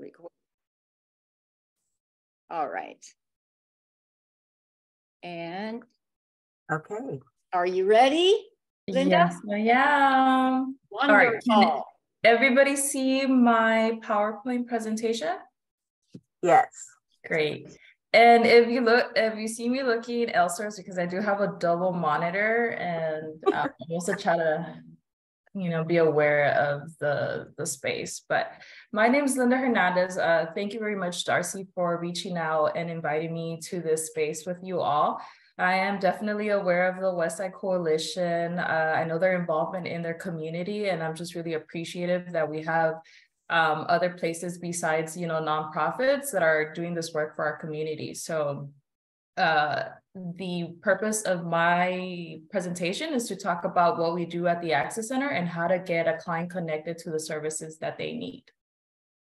record. All right. And okay. Are you ready, Linda? Yes, I am. Wonderful. All right. Can everybody see my PowerPoint presentation? Yes. Great. And if you see me looking elsewhere, it's because I do have a double monitor, and I also try to, be aware of the space. But my name is Linda Hernandez. Thank you very much, Darcy, for reaching out and inviting me to this space with you all. I am definitely aware of the Westside Coalition. I know their involvement in their community, and I'm just really appreciative that we have other places besides, nonprofits that are doing this work for our community. So the purpose of my presentation is to talk about what we do at the Access Center and how to get a client connected to the services that they need.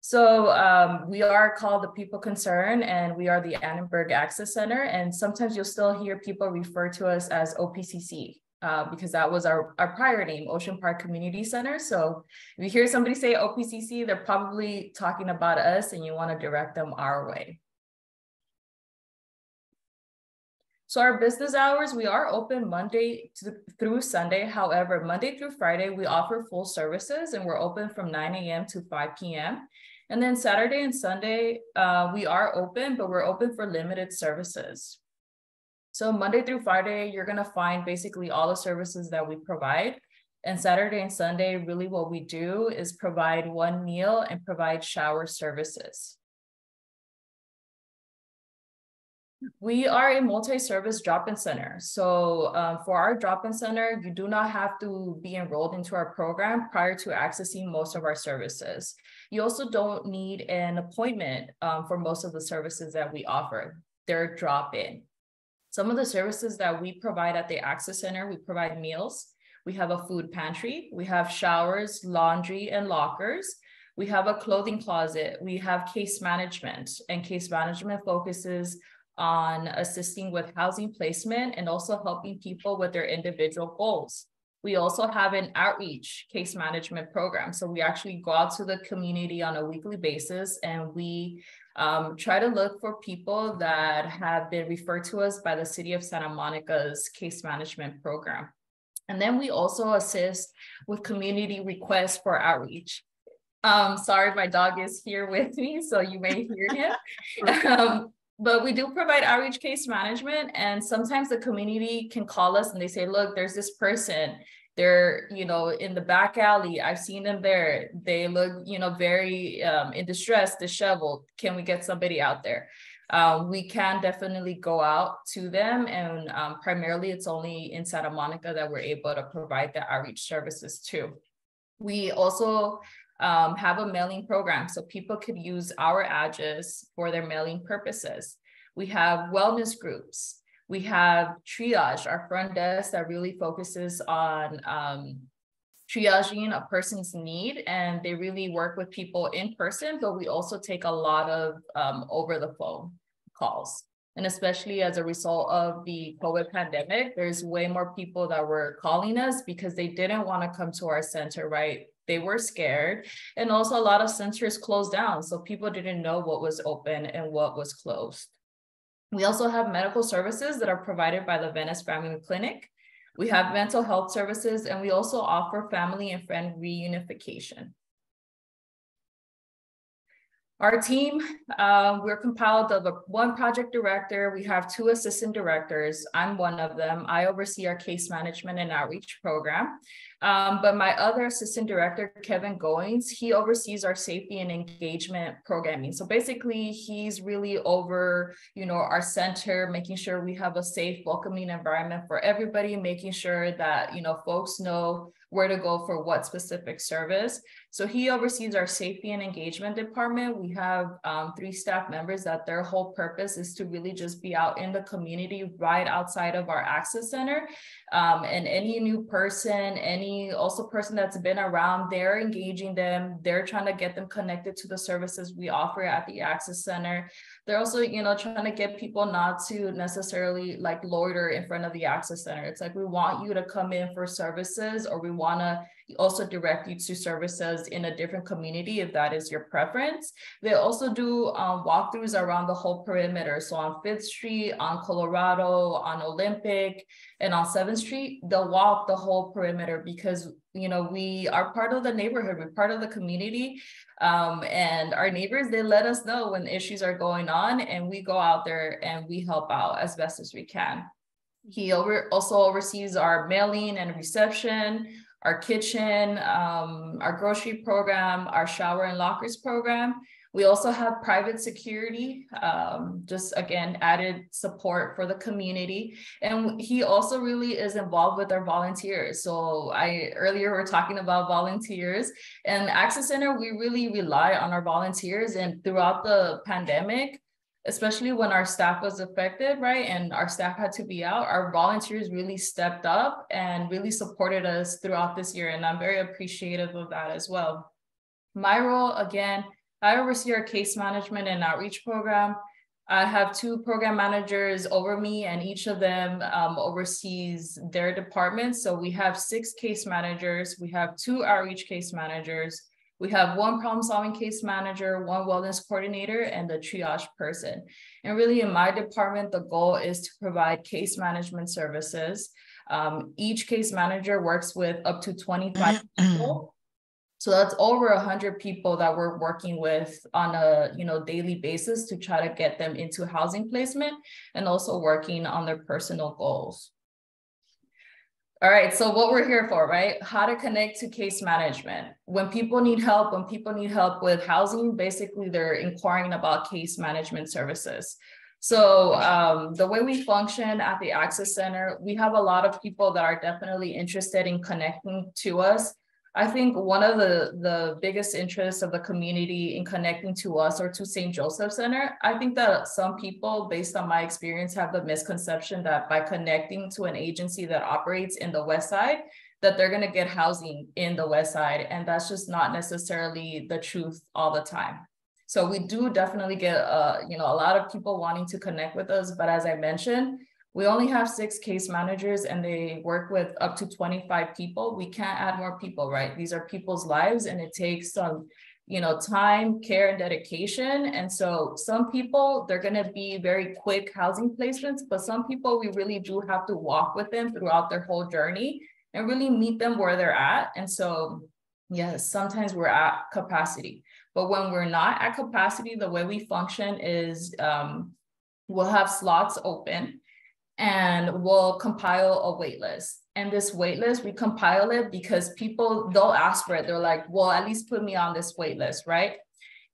So we are called the People Concern, and we are the Annenberg Access Center. And sometimes you'll still hear people refer to us as OPCC because that was our prior name, Ocean Park Community Center. So if you hear somebody say OPCC, they're probably talking about us, and you want to direct them our way. So our business hours, we are open Monday through Sunday. However, Monday through Friday, we offer full services, and we're open from 9 a.m. to 5 p.m. And then Saturday and Sunday, we are open, but we're open for limited services. So Monday through Friday, you're gonna find basically all the services that we provide. And Saturday and Sunday, really what we do is provide one meal and provide shower services. We are a multi-service drop-in center. So for our drop-in center, you do not have to be enrolled into our program prior to accessing most of our services. You also don't need an appointment for most of the services that we offer. They're drop-in. Some of the services that we provide at the Access Center, we provide meals. We have a food pantry. We have showers, laundry, and lockers. We have a clothing closet. We have case management, and case management focuses on assisting with housing placement and also helping people with their individual goals. We also have an outreach case management program. So we actually go out to the community on a weekly basis, and we try to look for people that have been referred to us by the City of Santa Monica's case management program. And then we also assist with community requests for outreach. Sorry, my dog is here with me, so you may hear him. But we do provide outreach case management, and sometimes the community can call us and they say, look, there's this person, they're, in the back alley. I've seen them there. They look, very in distress, disheveled. Can we get somebody out there? We can definitely go out to them, and primarily it's only in Santa Monica that we're able to provide the outreach services too. We also have a mailing program, so people could use our address for their mailing purposes. We have wellness groups. We have triage, our front desk that really focuses on triaging a person's need, and they really work with people in person, but we also take a lot of over the phone calls. And especially as a result of the COVID pandemic, there's way more people that were calling us because they didn't want to come to our center, right? They were scared. And also a lot of centers closed down, so people didn't know what was open and what was closed. We also have medical services that are provided by the Venice Family Clinic. We have mental health services, and we also offer family and friend reunification. Our team, we're compiled of one project director. We have 2 assistant directors. I'm one of them. I oversee our case management and outreach program. But my other assistant director, Kevin Goings, he oversees our safety and engagement programming. So basically, he's really over, our center, making sure we have a safe, welcoming environment for everybody, making sure that, folks know where to go for what specific service. So he oversees our safety and engagement department. We have 3 staff members that their whole purpose is to really just be out in the community right outside of our access center. And any new person, any also person that's been around, they're engaging them. They're trying to get them connected to the services we offer at the access center. They're also, trying to get people not to necessarily loiter in front of the access center. It's like, we want you to come in for services, or we want to, also direct you to services in a different community if that is your preference. They also do walkthroughs around the whole perimeter. So on 5th Street, on Colorado, on Olympic, and on 7th Street, they'll walk the whole perimeter because, you know, we are part of the neighborhood, we're part of the community. And our neighbors, they let us know when issues are going on, and we go out there and we help out as best as we can. He also oversees our mailing and reception, our kitchen, our grocery program, our shower and lockers program. We also have private security, just again, added support for the community. And he also really is involved with our volunteers. So earlier we were talking about volunteers, and Access Center, we really rely on our volunteers. And throughout the pandemic, especially when our staff was affected, right, and our staff had to be out, our volunteers really stepped up and really supported us throughout this year. And I'm very appreciative of that as well. My role, again, I oversee our case management and outreach program. I have 2 program managers over me, and each of them oversees their departments. So we have 6 case managers, we have 2 outreach case managers, we have 1 problem-solving case manager, 1 wellness coordinator, and a triage person. And really in my department, the goal is to provide case management services. Each case manager works with up to 25 people. So that's over 100 people that we're working with on a daily basis to try to get them into housing placement and also working on their personal goals. All right, so what we're here for, right? How to connect to case management. When people need help with housing, basically they're inquiring about case management services. So the way we function at the Access Center, we have a lot of people that are definitely interested in connecting to us. I think one of the biggest interests of the community in connecting to us or to St. Joseph Center, I think that some people, based on my experience, have the misconception that by connecting to an agency that operates in the Westside, that they're going to get housing in the Westside. And that's just not necessarily the truth all the time. So we do definitely get a lot of people wanting to connect with us. But as I mentioned, we only have 6 case managers and they work with up to 25 people. We can't add more people, right? These are people's lives and it takes some, time, care, and dedication. And so some people, they're going to be very quick housing placements, but some people, we really do have to walk with them throughout their whole journey and really meet them where they're at. And so, yes, sometimes we're at capacity, but when we're not at capacity, the way we function is we'll have slots open. And we'll compile a wait list. And this wait list, we compile it because people, they'll ask for it. They're like, well, at least put me on this wait list, right?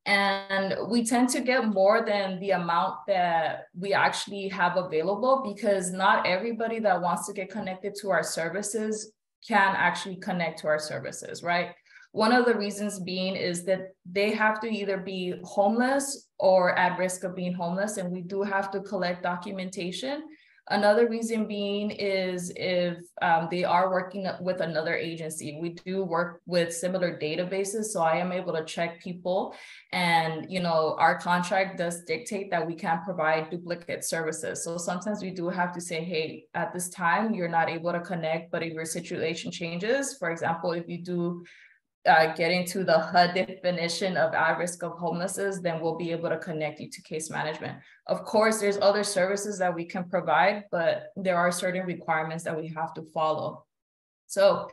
And we tend to get more than the amount that we actually have available because not everybody that wants to get connected to our services can actually connect to our services, right? One of the reasons being is that they have to either be homeless or at risk of being homeless, and we do have to collect documentation. Another reason being is if they are working with another agency. We do work with similar databases, so I am able to check people, and our contract does dictate that we can't provide duplicate services. So sometimes we do have to say, hey, at this time you're not able to connect, but if your situation changes, for example, if you do get into the HUD definition of at risk of homelessness, then we'll be able to connect you to case management. Of course, there's other services that we can provide, but there are certain requirements that we have to follow. So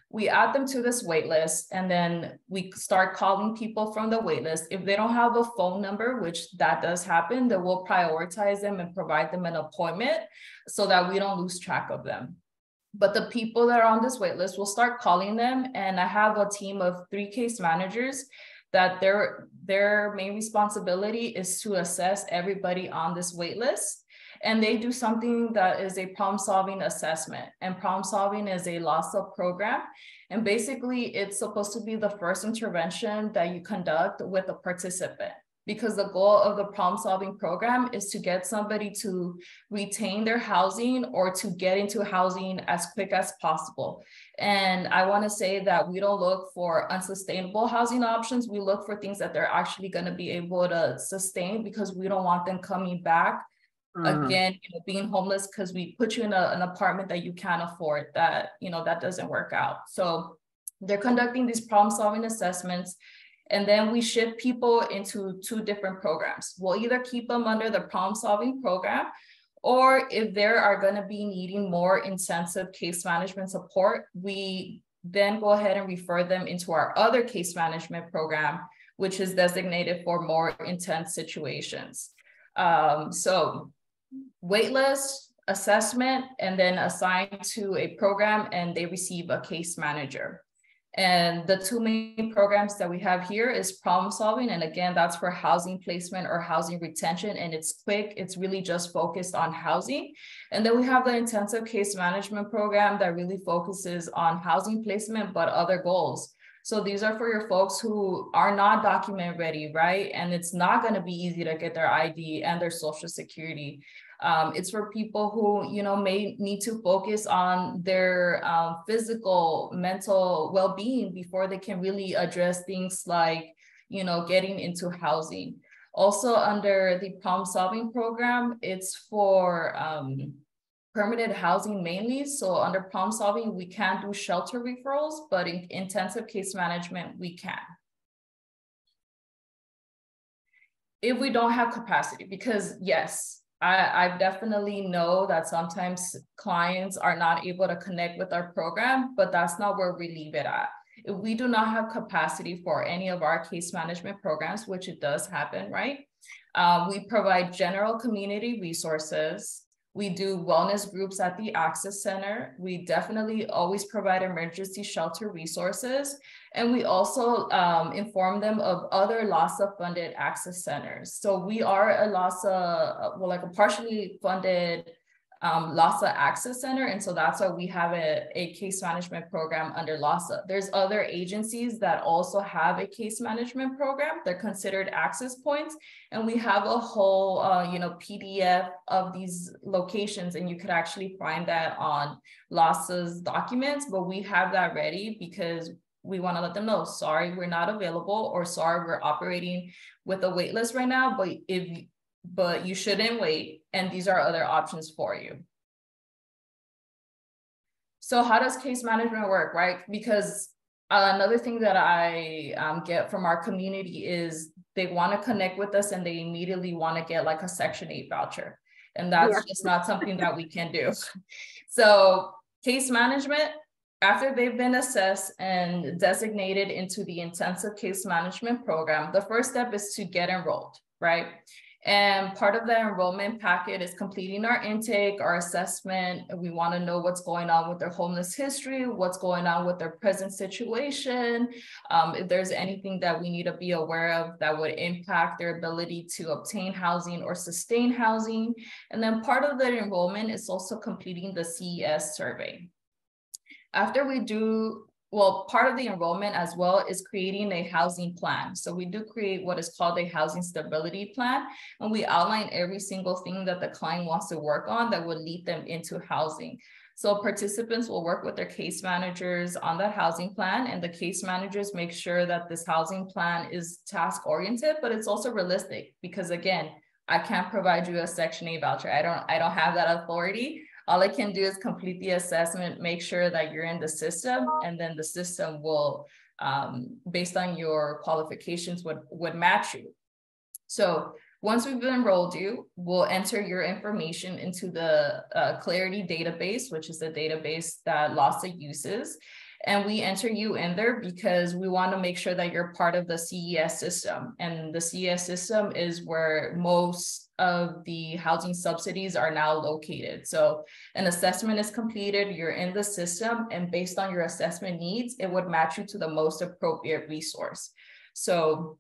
we add them to this wait list, and then we start calling people from the wait list. If they don't have a phone number, which that does happen, then we'll prioritize them and provide them an appointment so that we don't lose track of them. But the people that are on this wait list, we'll start calling them. And I have a team of 3 case managers that their main responsibility is to assess everybody on this wait list. And they do something that is a problem-solving assessment. And problem-solving is a LASA program. And basically, it's supposed to be the first intervention that you conduct with a participant, because the goal of the problem-solving program is to get somebody to retain their housing or to get into housing as quick as possible. And I want to say that we don't look for unsustainable housing options. We look for things that they're actually going to be able to sustain, because we don't want them coming back again, being homeless because we put you in an apartment that you can't afford. That, that doesn't work out. So They're conducting these problem-solving assessments, and then we shift people into 2 different programs. We'll either keep them under the problem-solving program, or if they are going to be needing more intensive case management support, we then go ahead and refer them into our other case management program, which is designated for more intense situations. So waitlist, assessment, and then assigned to a program, and they receive a case manager. And the 2 main programs that we have here is problem solving. And again, that's for housing placement or housing retention. And it's quick. It's really just focused on housing. And then we have the intensive case management program that really focuses on housing placement, but other goals. So these are for your folks who are not document ready, right? And it's not going to be easy to get their ID and their social security. It's for people who, you know, may need to focus on their physical, mental well-being before they can really address things like, you know, getting into housing. Also under the problem-solving program, it's for permanent housing mainly. So under problem solving, we can't do shelter referrals, but in intensive case management, we can. If we don't have capacity, because yes, I definitely know that sometimes clients are not able to connect with our program, but that's not where we leave it at. If we do not have capacity for any of our case management programs, which it does happen, right? We provide general community resources. We do wellness groups at the Access Center. We definitely always provide emergency shelter resources. And we also inform them of other LAHSA funded access centers. So we are a LAHSA, well, like a partially funded LAHSA Access Center. And so that's why we have a case management program under LAHSA. There's other agencies that also have a case management program. They're considered access points. And we have a whole, you know, PDF of these locations, and you could actually find that on LAHSA's documents, but we have that ready because we want to let them know, sorry, we're not available, or sorry, we're operating with a wait list right now, but you shouldn't wait, and these are other options for you. So how does case management work, right? Because another thing that I get from our community is they want to connect with us and they immediately want to get like a Section 8 voucher. And that's just not something that we can do. So case management, after they've been assessed and designated into the intensive case management program, the first step is to get enrolled, right? And part of the enrollment packet is completing our intake, our assessment. We want to know what's going on with their homeless history, what's going on with their present situation, if there's anything that we need to be aware of that would impact their ability to obtain housing or sustain housing. And then part of the enrollment is also completing the CES survey. After we do, well, part of the enrollment as well is creating a housing plan. So we do create what is called a housing stability plan, and we outline every single thing that the client wants to work on that would lead them into housing. So participants will work with their case managers on that housing plan, and the case managers make sure that this housing plan is task-oriented, but it's also realistic, because again, I can't provide you a Section 8 voucher. I don't have that authority. All I can do is complete the assessment, make sure that you're in the system, and then the system will, based on your qualifications, would match you. So once we've enrolled you, we'll enter your information into the Clarity database, which is the database that LAHSA uses. And we enter you in there because we want to make sure that you're part of the CES system. And the CES system is where most of the housing subsidies are now located. So an assessment is completed, you're in the system, and based on your assessment needs, it would match you to the most appropriate resource. So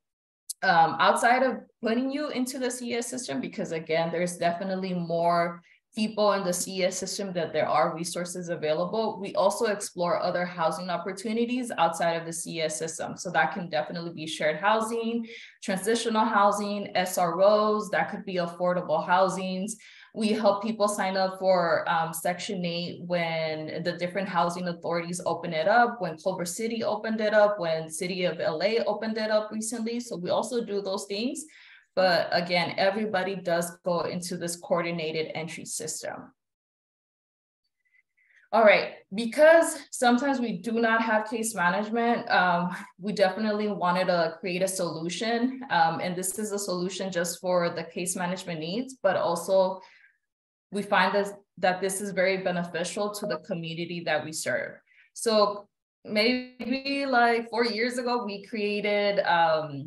outside of putting you into the CES system, because again, there's definitely more people in the CES system that there are resources available, we also explore other housing opportunities outside of the CES system. So that can definitely be shared housing, transitional housing, SROs, that could be affordable housings. We help people sign up for Section 8 when the different housing authorities open it up, when Culver City opened it up, when City of LA opened it up recently. So we also do those things. But again, everybody does go into this coordinated entry system. All right, because sometimes we do not have case management, we definitely wanted to create a solution. And this is a solution just for the case management needs, but also we find that this is very beneficial to the community that we serve. So maybe like 4 years ago, we created, our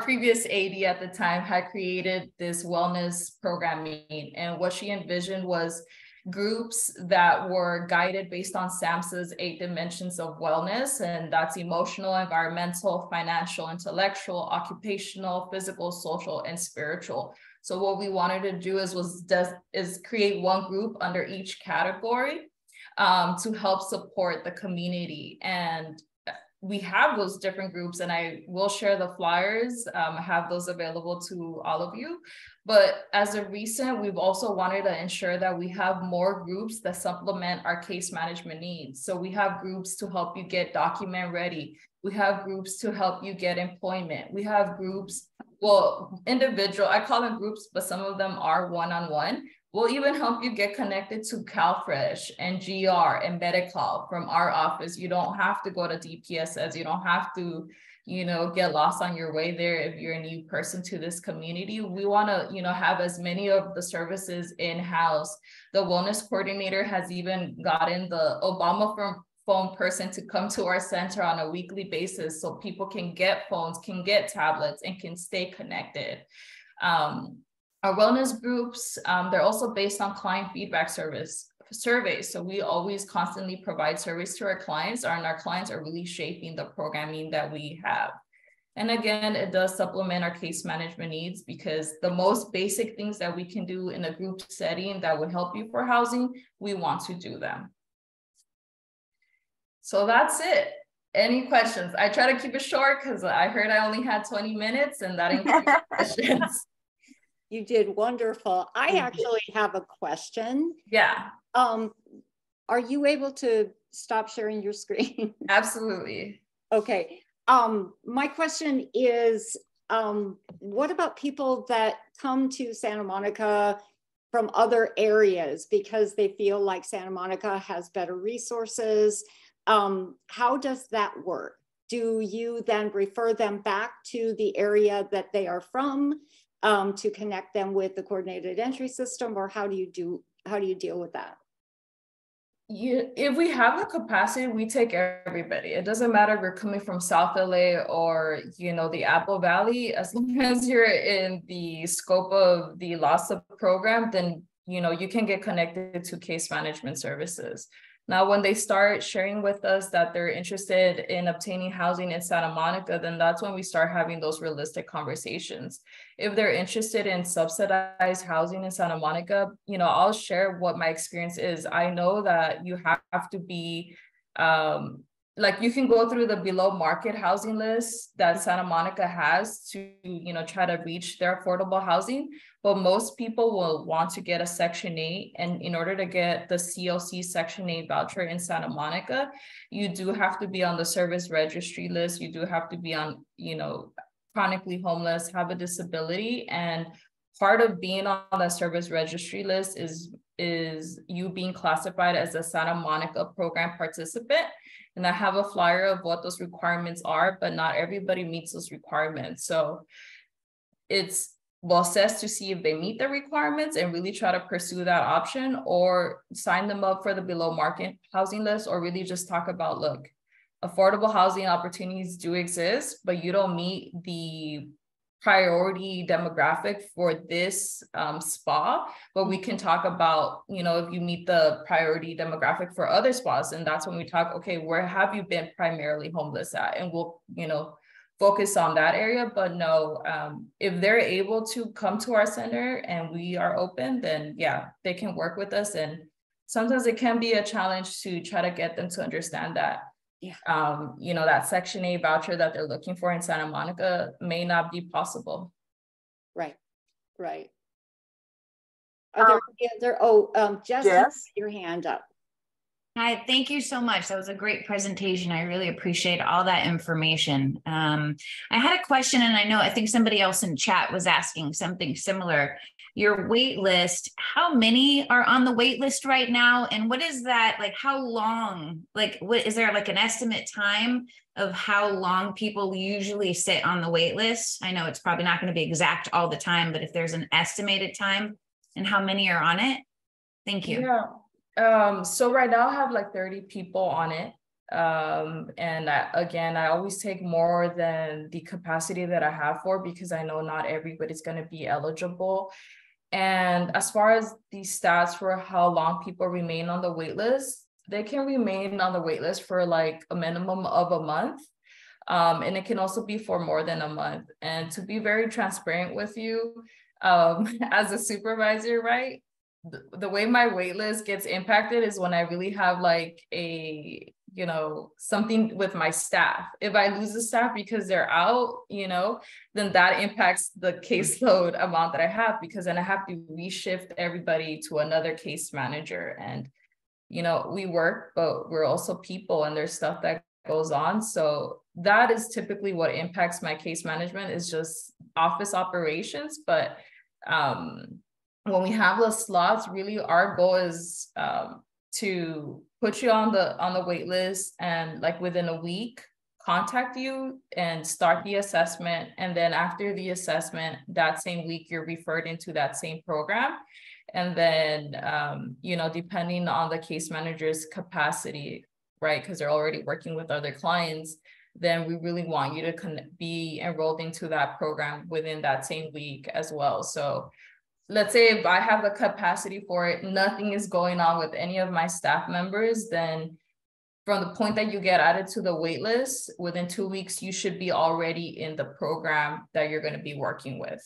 previous AD at the time had created this wellness programming, and what she envisioned was groups that were guided based on SAMHSA's 8 dimensions of wellness, and that's emotional, environmental, financial, intellectual, occupational, physical, social, and spiritual. So what we wanted to do is create one group under each category to help support the community. And we have those different groups, and I will share the flyers, have those available to all of you. But as a recent, we've also wanted to ensure that we have more groups that supplement our case management needs. So we have groups to help you get document ready. We have groups to help you get employment. We have groups, individual, I call them groups, but some of them are one-on-one. We'll even help you get connected to CalFresh and GR and Medi-Cal from our office. You don't have to go to DPSS. You don't have to, get lost on your way there if you're a new person to this community. We want to, have as many of the services in-house. The wellness coordinator has even gotten the Obama phone person to come to our center on a weekly basis so people can get phones, can get tablets, and can stay connected. Our wellness groups, they're also based on client feedback surveys. So we always constantly provide surveys to our clients, and our clients are really shaping the programming that we have. And again, it does supplement our case management needs, because the most basic things that we can do in a group setting that would help you for housing, we want to do them. So that's it. Any questions? I try to keep it short because I heard I only had 20 minutes and that includes questions. You did wonderful. I actually have a question. Yeah. Are you able to stop sharing your screen? Absolutely. Okay. My question is, what about people that come to Santa Monica from other areas because they feel like Santa Monica has better resources? How does that work? Do you then refer them back to the area that they are from to connect them with the coordinated entry system, or how do you deal with that? If we have the capacity, we take everybody. It doesn't matter if you're coming from South LA or, the Apple Valley, as long as you're in the scope of the LASA program, then, you can get connected to case management services. Now, when they start sharing with us that they're interested in obtaining housing in Santa Monica, then that's when we start having those realistic conversations. If they're interested in subsidized housing in Santa Monica, I'll share what my experience is. I know that you have to be, you can go through the below market housing list that Santa Monica has to, try to reach their affordable housing. But most people will want to get a Section 8. And in order to get the COC Section 8 voucher in Santa Monica, you do have to be on the service registry list. You do have to be on, chronically homeless, have a disability. And part of being on the service registry list is you being classified as a Santa Monica program participant. And I have a flyer of what those requirements are, but not everybody meets those requirements. So we'll assess to see if they meet the requirements and really try to pursue that option, or sign them up for the below market housing list, or really just talk about, look, affordable housing opportunities do exist, but you don't meet the priority demographic for this spa, but we can talk about, if you meet the priority demographic for other spas, and that's when we talk, okay, where have you been primarily homeless at? And we'll, focus on that area. But no, if they're able to come to our center and we are open, then yeah, they can work with us. And sometimes it can be a challenge to try to get them to understand that, that Section 8 voucher that they're looking for in Santa Monica may not be possible. Right. Are there any other, Jess, your hand up. Hi, thank you so much. That was a great presentation. I really appreciate all that information. I had a question, and I think somebody else in chat was asking something similar. your wait list, how many are on the wait list right now? And what is that, like, how long, like, what is there like an estimate time of how long people usually sit on the wait list? I know it's probably not going to be exact all the time, but if there's an estimated time and how many are on it? Thank you. Yeah. So right now I have like 30 people on it. And I always take more than the capacity that I have for, because I know not everybody's going to be eligible. And as far as the stats for how long people remain on the wait list, they can remain on the wait list for like a minimum of a month. And it can also be for more than a month. And to be very transparent with you, as a supervisor, right? The way my wait list gets impacted is when I really have like a, something with my staff. If I lose the staff because they're out, then that impacts the caseload amount that I have, because then I have to reshift everybody to another case manager. And, we work, but we're also people, and there's stuff that goes on. So that is typically what impacts my case management, is just office operations. But when we have the slots, really our goal is to put you on the wait list, and like within a week, contact you and start the assessment. And then after the assessment, that same week, you're referred into that same program. And then, depending on the case manager's capacity, right, because they're already working with other clients, then we really want you to be enrolled into that program within that same week as well. So let's say if I have the capacity for it, nothing is going on with any of my staff members, then from the point that you get added to the wait list, within 2 weeks, you should be already in the program that you're going to be working with.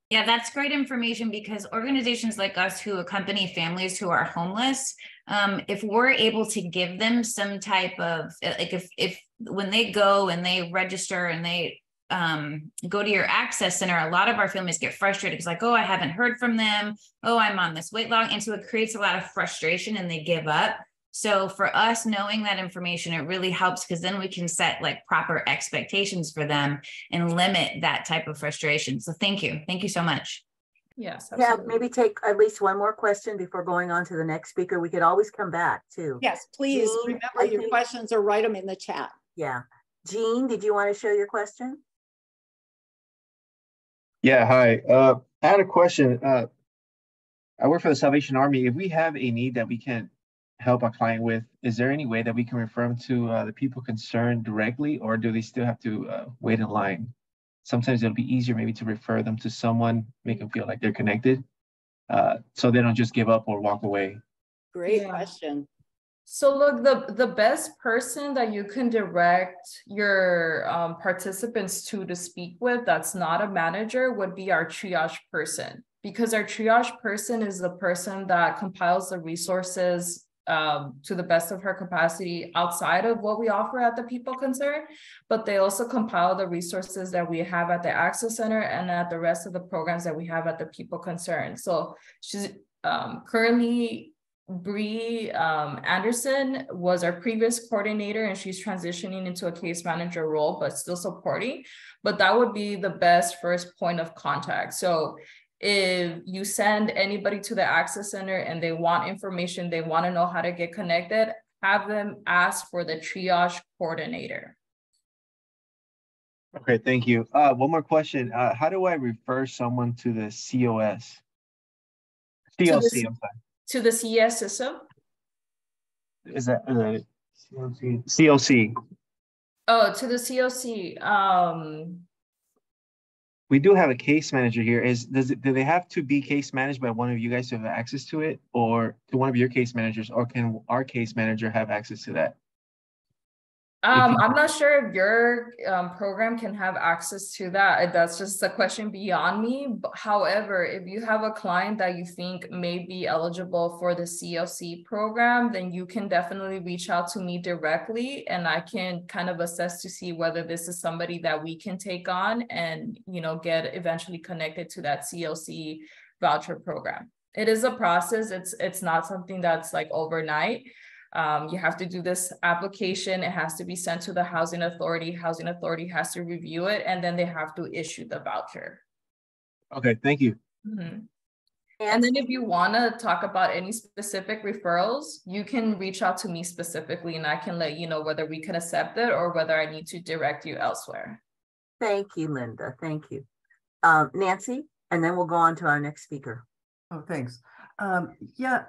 Yeah, that's great information, because organizations like us who accompany families who are homeless, if we're able to give them some type of, like, if when they go and they register and they go to your access center, a lot of our families get frustrated because, like, oh, I haven't heard from them. Oh, I'm on this wait log. And so it creates a lot of frustration and they give up. So for us, knowing that information, it really helps, because then we can set like proper expectations for them and limit that type of frustration. So thank you. Thank you so much. Yes. Yeah, Absolutely. maybe take at least one more question before going on to the next speaker. We could always come back too. Yes, please Jean, remember your questions or write them in the chat. Yeah. Jean, did you want to share your question? Yeah, hi. I had a question. I work for the Salvation Army. If we have a need that we can't help a client with, is there any way that we can refer them to the people concerned directly, or do they still have to wait in line? Sometimes it'll be easier maybe to refer them to someone, make them feel like they're connected, so they don't just give up or walk away. Great question. So look, the best person that you can direct your participants to speak with that's not a manager would be our triage person, because our triage person is the person that compiles the resources to the best of her capacity outside of what we offer at the People Concern, but they also compile the resources that we have at the Access Center and at the rest of the programs that we have at the People Concern. So she's currently, Bree Anderson was our previous coordinator, and she's transitioning into a case manager role, but still supporting. But that would be the best first point of contact. So if you send anybody to the Access Center and they want information, they want to know how to get connected, have them ask for the triage coordinator. Okay, thank you. One more question. How do I refer someone to the COS? COC, I'm sorry. To the CES system? Is that COC? COC. Oh, to the COC. We do have a case manager here. Do they have to be case managed by one of you guys to have access to it, or to one of your case managers, or can our case manager have access to that? I'm not sure if your program can have access to that. That's just a question beyond me. But however, if you have a client that you think may be eligible for the COC program, then you can definitely reach out to me directly, and I can kind of assess to see whether this is somebody that we can take on and, get eventually connected to that COC voucher program. It is a process. It's not something that's like overnight. You have to do this application. It has to be sent to the housing authority. Housing authority has to review it, and then they have to issue the voucher. Okay, thank you. Mm-hmm. And then if you want to talk about any specific referrals, you can reach out to me specifically and I can let you know whether we can accept it or whether I need to direct you elsewhere. Thank you, Linda. Thank you. Nancy, and then we'll go on to our next speaker. Oh, thanks. Yeah,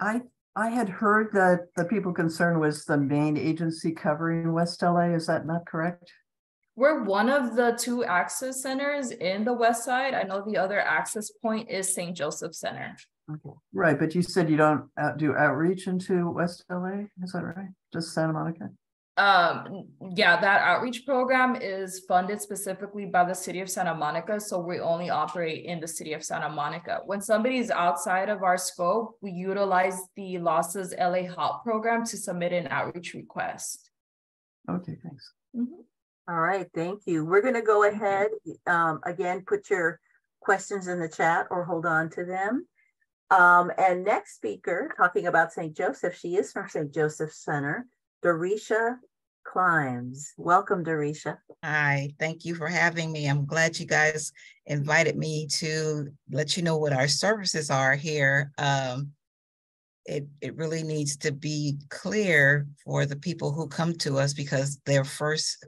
I had heard that the People Concerned was the main agency covering West LA. Is that not correct? We're one of the 2 access centers in the Westside. I know the other access point is St. Joseph Center. Okay. Right, but you said you don't do outreach into West LA. Is that right? Just Santa Monica? Yeah, that outreach program is funded specifically by the city of Santa Monica. So we only operate in the city of Santa Monica. When somebody is outside of our scope, we utilize the Losses LA HOP program to submit an outreach request. Okay, thanks. Mm-hmm. All right, thank you. We're going to go ahead. Again, put your questions in the chat or hold on to them. And next speaker, talking about St. Joseph, she is from St. Joseph Center, Dorisha Climbs. Welcome, Dorisha. Hi, thank you for having me. I'm glad you guys invited me to let you know what our services are here. It really needs to be clear for the people who come to us because their first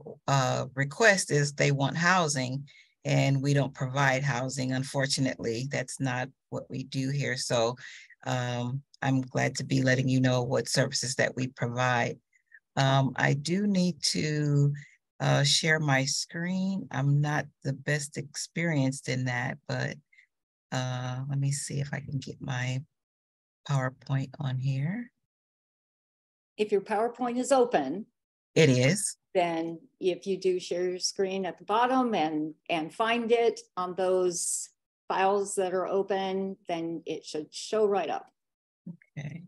request is they want housing, and we don't provide housing. Unfortunately, that's not what we do here. So I'm glad to be letting you know what services that we provide. I do need to share my screen. I'm not the best experienced in that, but let me see if I can get my PowerPoint on here. If your PowerPoint is open. It is. Then if you do share your screen at the bottom and find it on those files that are open, then it should show right up. Okay.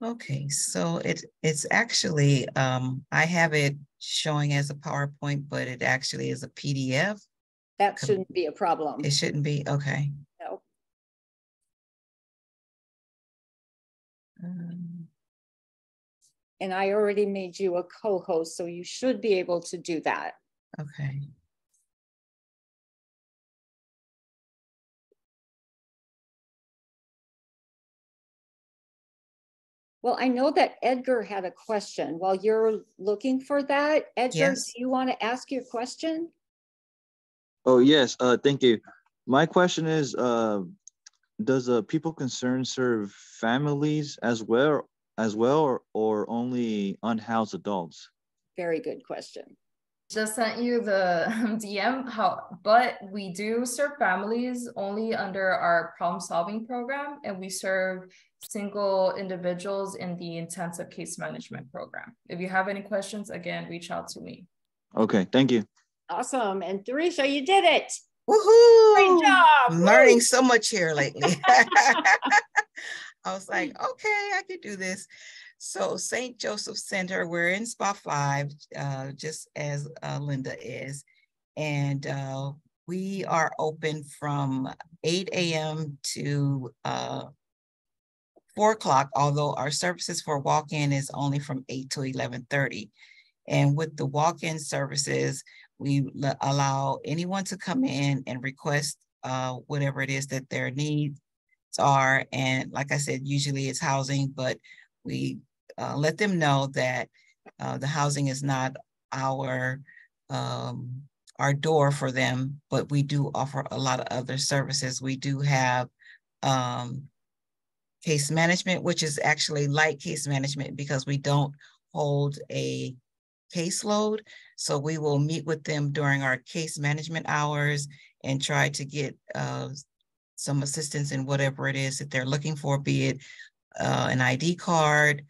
Okay, so it's actually, I have it showing as a PowerPoint, but it actually is a PDF. That shouldn't be a problem. It shouldn't be, okay. No. And I already made you a co-host, so you should be able to do that. Okay. Well, I know that Edgar had a question. While you're looking for that, Edgar, Yes. do you want to ask your question? Oh, yes. Thank you. My question is, does People Concerned serve families as well, or only unhoused adults? Very good question. Just sent you the DM, but we do serve families only under our problem solving program, and we serve single individuals in the intensive case management program. If you have any questions, again, reach out to me. Okay, thank you. Awesome. And Dorisha, you did it. Woohoo! Great job. I'm learning so much here lately. I was like, okay, I can do this. So St. Joseph Center, we're in Spot 5, just as Linda is. And we are open from 8 a.m. to 4 o'clock, although our services for walk-in is only from 8 to 11:30. And with the walk-in services, we allow anyone to come in and request whatever it is that their needs are. And like I said, usually it's housing, but we let them know that the housing is not our door for them, but we do offer a lot of other services. We do have case management, which is actually light case management because we don't hold a caseload. So we will meet with them during our case management hours and try to get some assistance in whatever it is that they're looking for, be it an ID card,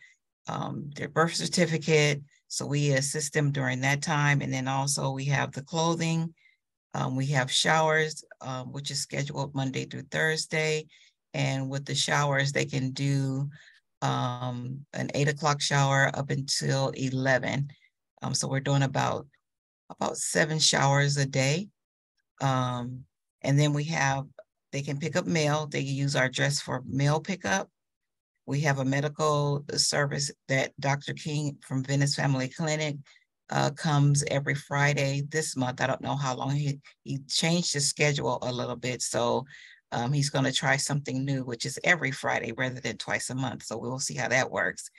their birth certificate. So we assist them during that time. And then also we have the clothing. We have showers, which is scheduled Monday through Thursday. And with the showers, they can do an 8 o'clock shower up until 11. So we're doing about 7 showers a day. And then they can pick up mail. They use our dress for mail pickup. We have a medical service that Dr. King from Venice Family Clinic comes every Friday this month. I don't know how long he changed his schedule a little bit. So he's going to try something new, which is every Friday rather than twice a month. So we'll see how that works.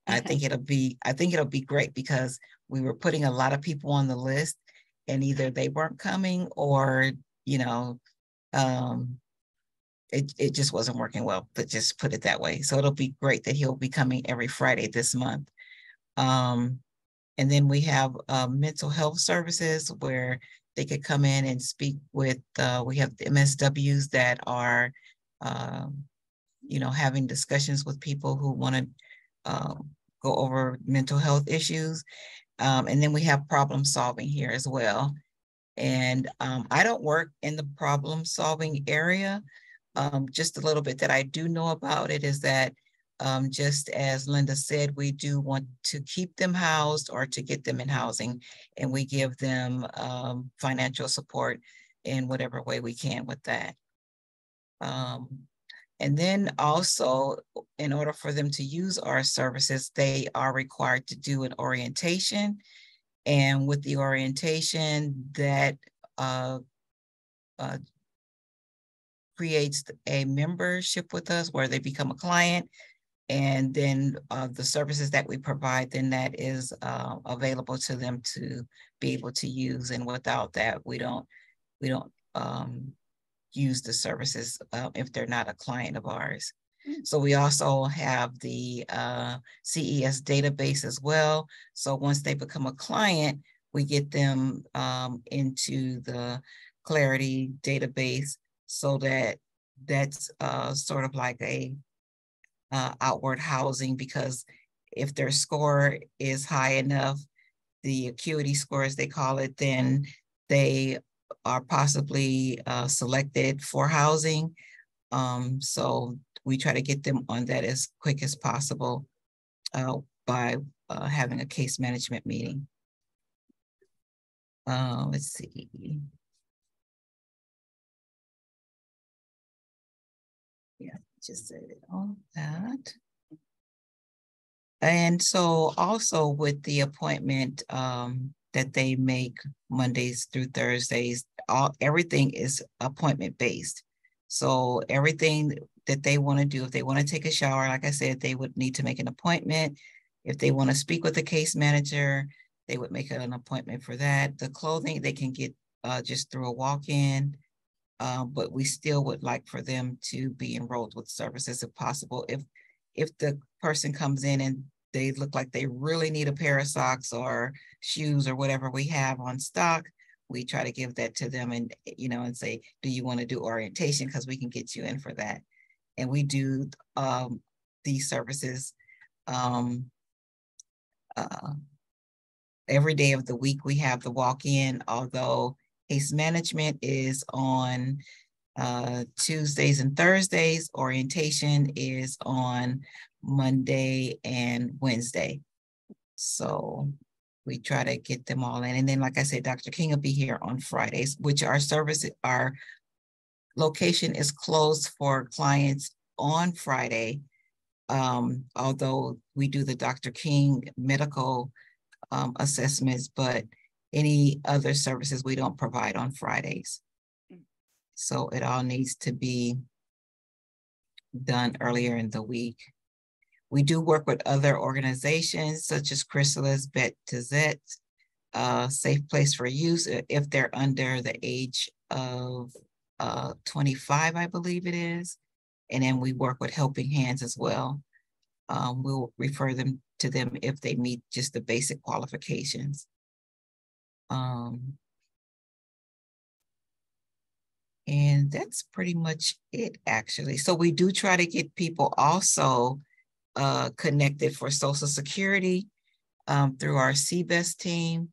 I think it'll be great because we were putting a lot of people on the list and either they weren't coming or, it just wasn't working well, but just put it that way. So it'll be great that he'll be coming every Friday this month. And then we have mental health services where they could come in and speak with, we have the MSWs that are, having discussions with people who want to go over mental health issues. And then we have problem solving here as well. And I don't work in the problem solving area. Just a little bit that I do know about it is that just as Linda said, we do want to keep them housed or to get them in housing, and we give them financial support in whatever way we can with that. And then also, in order for them to use our services, they are required to do an orientation. And with the orientation, that creates a membership with us where they become a client. And then the services that we provide, then that is available to them to be able to use. And without that, we don't use the services if they're not a client of ours. So we also have the CES database as well. So once they become a client, we get them into the Clarity database, so that's sort of like a outward housing, because if their score is high enough, the acuity score as they call it, then they are possibly selected for housing. So we try to get them on that as quick as possible by having a case management meeting. Let's see. Yeah, just said it on that. And so also with the appointment that they make Mondays through Thursdays, everything is appointment based. So everything that they want to do, if they want to take a shower, like I said, they would need to make an appointment. If they want to speak with the case manager, they would make an appointment for that. The clothing they can get just through a walk-in. But we still would like for them to be enrolled with services if possible. If the person comes in and they look like they really need a pair of socks or shoes or whatever we have on stock, we try to give that to them and, and say, do you want to do orientation? Because we can get you in for that. And we do these services every day of the week. We have the walk-in, although case management is on Tuesdays and Thursdays. Orientation is on Monday and Wednesday. So we try to get them all in. And then, like I said, Dr. King will be here on Fridays, which our location is closed for clients on Friday. Although we do the Dr. King medical assessments, but any other services we don't provide on Fridays. So it all needs to be done earlier in the week. We do work with other organizations such as Chrysalis, Bet Tizet, Safe Place for Use, if they're under the age of 25, I believe it is. And then we work with Helping Hands as well. We'll refer them to them if they meet just the basic qualifications. And that's pretty much it, actually. So we do try to get people also connected for Social Security through our CBEST team.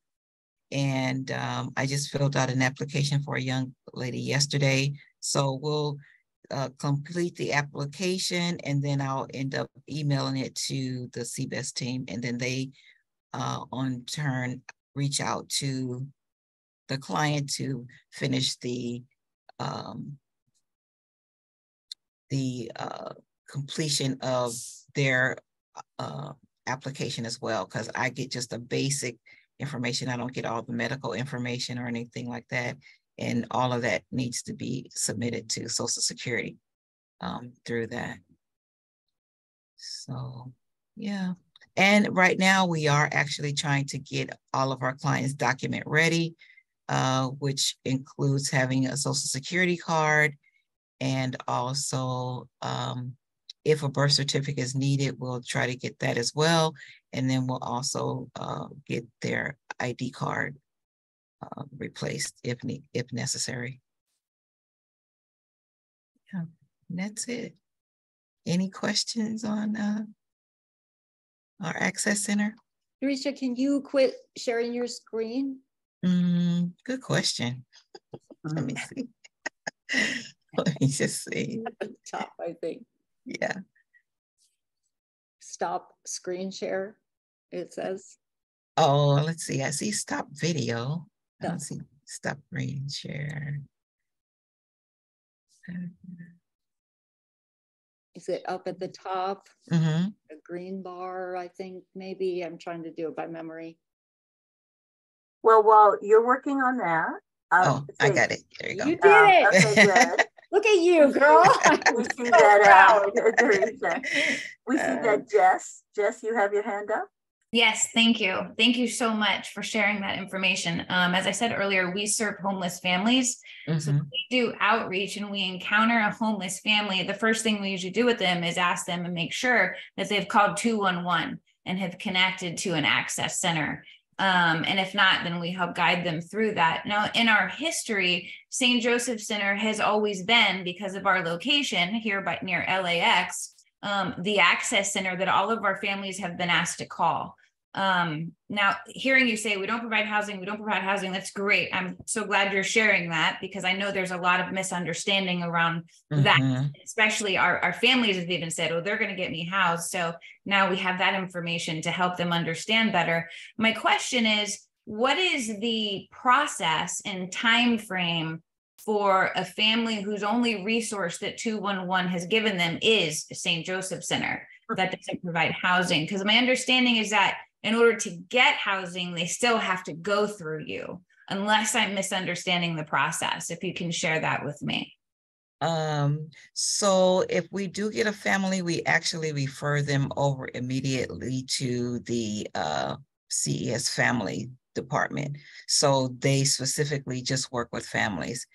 And I just filled out an application for a young lady yesterday. So we'll complete the application, and then I'll end up emailing it to the CBEST team, and then they on turn reach out to the client to finish the completion of their application as well, because I get just the basic information. I don't get all the medical information or anything like that. And all of that needs to be submitted to Social Security through that. So, yeah. And right now we are actually trying to get all of our clients document ready, which includes having a Social Security card, and also if a birth certificate is needed, we'll try to get that as well. And then we'll also get their ID card replaced if necessary. Yeah, and that's it. Any questions on our Access Center? Teresa, can you quit sharing your screen? Good question. Let me see. Let me just see. At the top, I think. Yeah. Stop screen share, it says. Oh, let's see. I see stop video. I No. don't see stop screen share. Is it up at the top? Mm-hmm. A green bar, I think, maybe. I'm trying to do it by memory. Well, while you're working on that. Oh, I got it. There you go. You did it. Okay, good. Look at you, girl. We see so that, proud. Teresa. We see that, Jess. Jess, you have your hand up. Yes, thank you. Thank you so much for sharing that information. As I said earlier, we serve homeless families. So we do outreach and we encounter a homeless family. The first thing we usually do with them is ask them and make sure that they've called 211 and have connected to an access center. And if not, then we help guide them through that. Now, in our history, St. Joseph Center has always been, because of our location here near LAX, the access center that all of our families have been asked to call. Now, hearing you say we don't provide housing, that's great. I'm so glad you're sharing that, because I know there's a lot of misunderstanding around that, especially our families have even said, oh, they're going to get me housed. So now we have that information to help them understand better. My question is, what is the process and time frame for a family whose only resource that 211 has given them is St. Joseph Center that doesn't provide housing? Because my understanding is that in order to get housing, they still have to go through you, unless I'm misunderstanding the process. If you can share that with me. So if we do get a family, we actually refer them over immediately to the CES family department. So they specifically just work with families.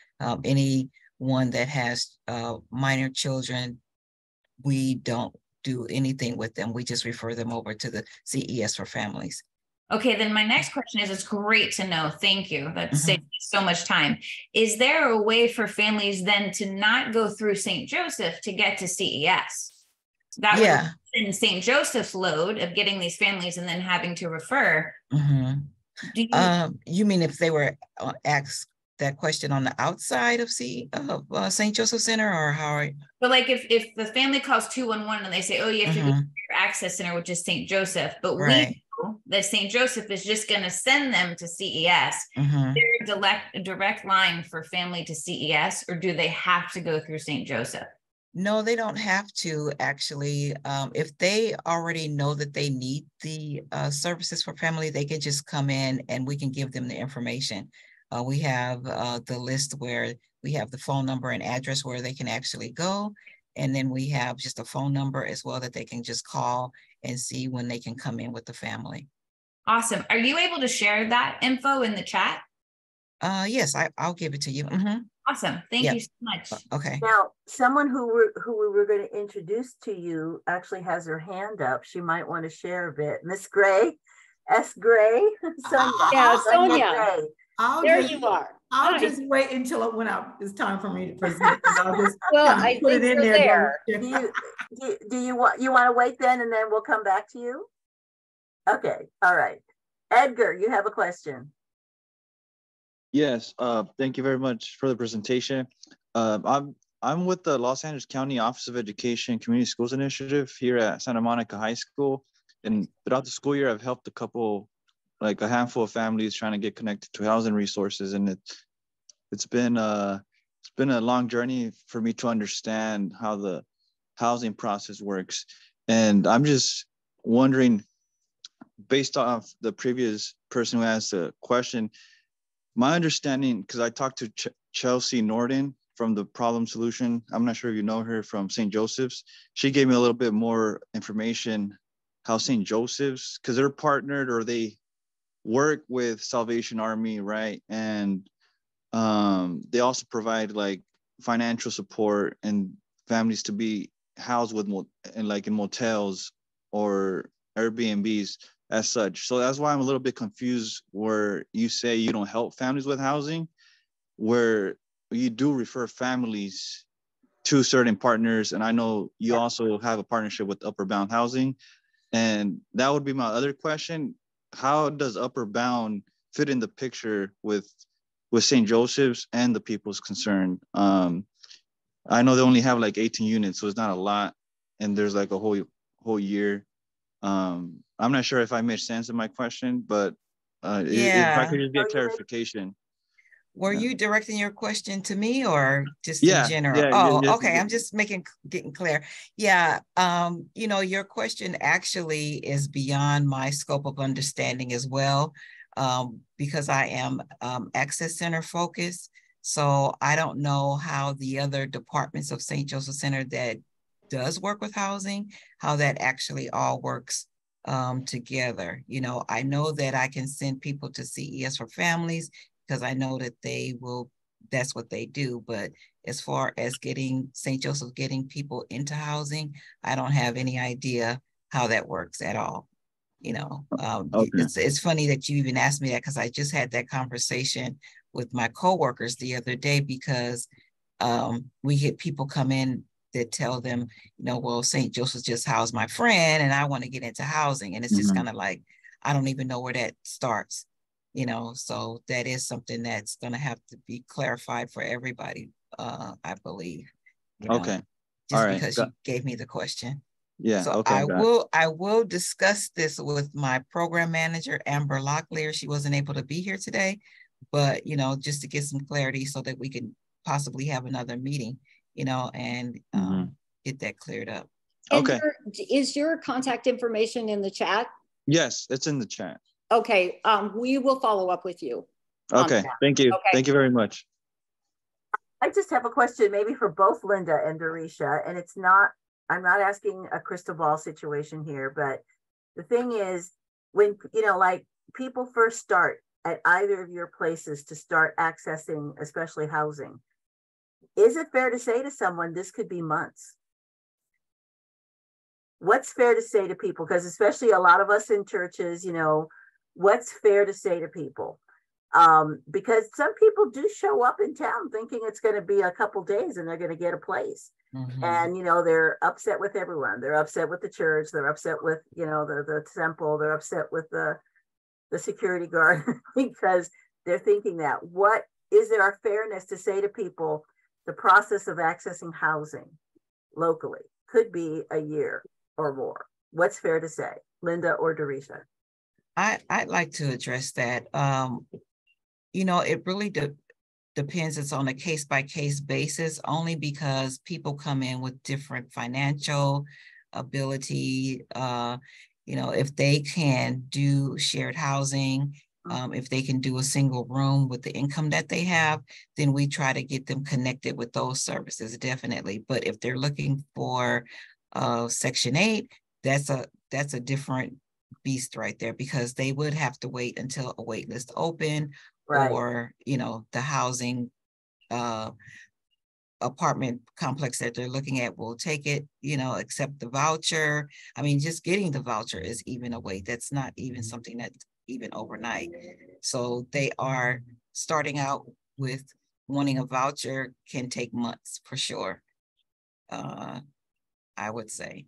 Anyone that has minor children, we don't do anything with them. We just refer them over to the CES for families. Okay, then my next question is, it's great to know. Thank you. That saves so much time. Is there a way for families then to not go through St. Joseph to get to CES? That would in St. Joseph's load of getting these families and then having to refer. Do you mean if they were asked that question on the outside of St. Joseph Center, or how? But like if the family calls 211 and they say, oh, you have to go to your access center, which is St. Joseph, but we know that St. Joseph is just going to send them to CES. Is there a direct line for family to CES, or do they have to go through St. Joseph? No, they don't have to actually. If they already know that they need the services for family, they can just come in and we can give them the information. We have the list where we have the phone number and address where they can actually go. And then we have just a phone number as well that they can just call and see when they can come in with the family. Awesome. Are you able to share that info in the chat? Yes, I'll give it to you. Awesome. Thank you so much. Okay. Now, someone who we were going to introduce to you actually has her hand up. She might want to share a bit. Miss Gray, S. Gray. Sonya. Yeah, Sonya. Gray. You are. I'll just wait until it's time for me to present. I'll just I put it in there. Do you want to wait then, and then we'll come back to you? Okay. All right. Edgar, you have a question. Yes. Thank you very much for the presentation. I'm I'm with the Los Angeles County Office of Education Community Schools Initiative here at Santa Monica High School. And throughout the school year, I've helped a handful of families trying to get connected to housing resources. And it's been a long journey for me to understand how the housing process works. And I'm just wondering, based off the previous person who asked the question, my understanding, because I talked to Chelsea Norden from the Problem Solution. I'm not sure if you know her from St. Joseph's. She gave me a little bit more information how St. Joseph's, because they're partnered or they work with Salvation Army, right? And they also provide like financial support and families to be housed with in motels or Airbnbs as such. So that's why I'm a little bit confused where you say you don't help families with housing, where you do refer families to certain partners. And I know you also have a partnership with Upper Bound Housing. And that would be my other question. How does Upper Bound fit in the picture with St. Joseph's and the People's Concern? I know they only have like 18 units, so it's not a lot. And there's like a whole year. I'm not sure if I made sense in my question, but if I could just get clarification. Were you directing your question to me or just Yeah, in general? Okay. I'm just getting clear. Yeah. Your question actually is beyond my scope of understanding as well, because I am Access Center focused. So I don't know how the other departments of St. Joseph Center that does work with housing, how that actually all works together. I know that I can send people to CES for Families, because I know that that's what they do. But as far as St. Joseph getting people into housing, I don't have any idea how that works at all. Okay. It's funny that you even asked me that, because I just had that conversation with my coworkers the other day, because we get people come in that tell them, well, St. Joseph just housed my friend and I want to get into housing. And it's just kind of like, I don't even know where that starts. So that is something that's going to have to be clarified for everybody, I believe. Okay. Just because you gave me the question. Yeah. So okay. I will discuss this with my program manager, Amber Locklear. She wasn't able to be here today, but just to get some clarity so that we can possibly have another meeting, and get that cleared up. Okay. Is your contact information in the chat? Yes, it's in the chat. Okay, we will follow up with you. Okay, thank you. Okay. Thank you very much. I just have a question maybe for both Linda and Dorisha, and I'm not asking a crystal ball situation here, but the thing is, when, like people first start at either of your places to start accessing, especially housing, is it fair to say to someone, this could be months? What's fair to say to people? Because especially a lot of us in churches, what's fair to say to people? Because some people do show up in town thinking it's going to be a couple days and they're going to get a place. And, they're upset with everyone. They're upset with the church. They're upset with, the temple. They're upset with the security guard because they're thinking that. What is there a fairness to say to people, the process of accessing housing locally could be a year or more? What's fair to say, Linda or Dorisha? I'd like to address that. It really depends. It's on a case-by-case basis, only because people come in with different financial ability. If they can do shared housing, if they can do a single room with the income that they have, then we try to get them connected with those services, definitely. But if they're looking for Section 8, that's a different beast right there, because they would have to wait until a wait list open, right, or the housing apartment complex that they're looking at will take it, accept the voucher. I mean, just getting the voucher is even a wait. That's not even something that's even overnight. So they are starting out with wanting a voucher, can take months for sure, I would say.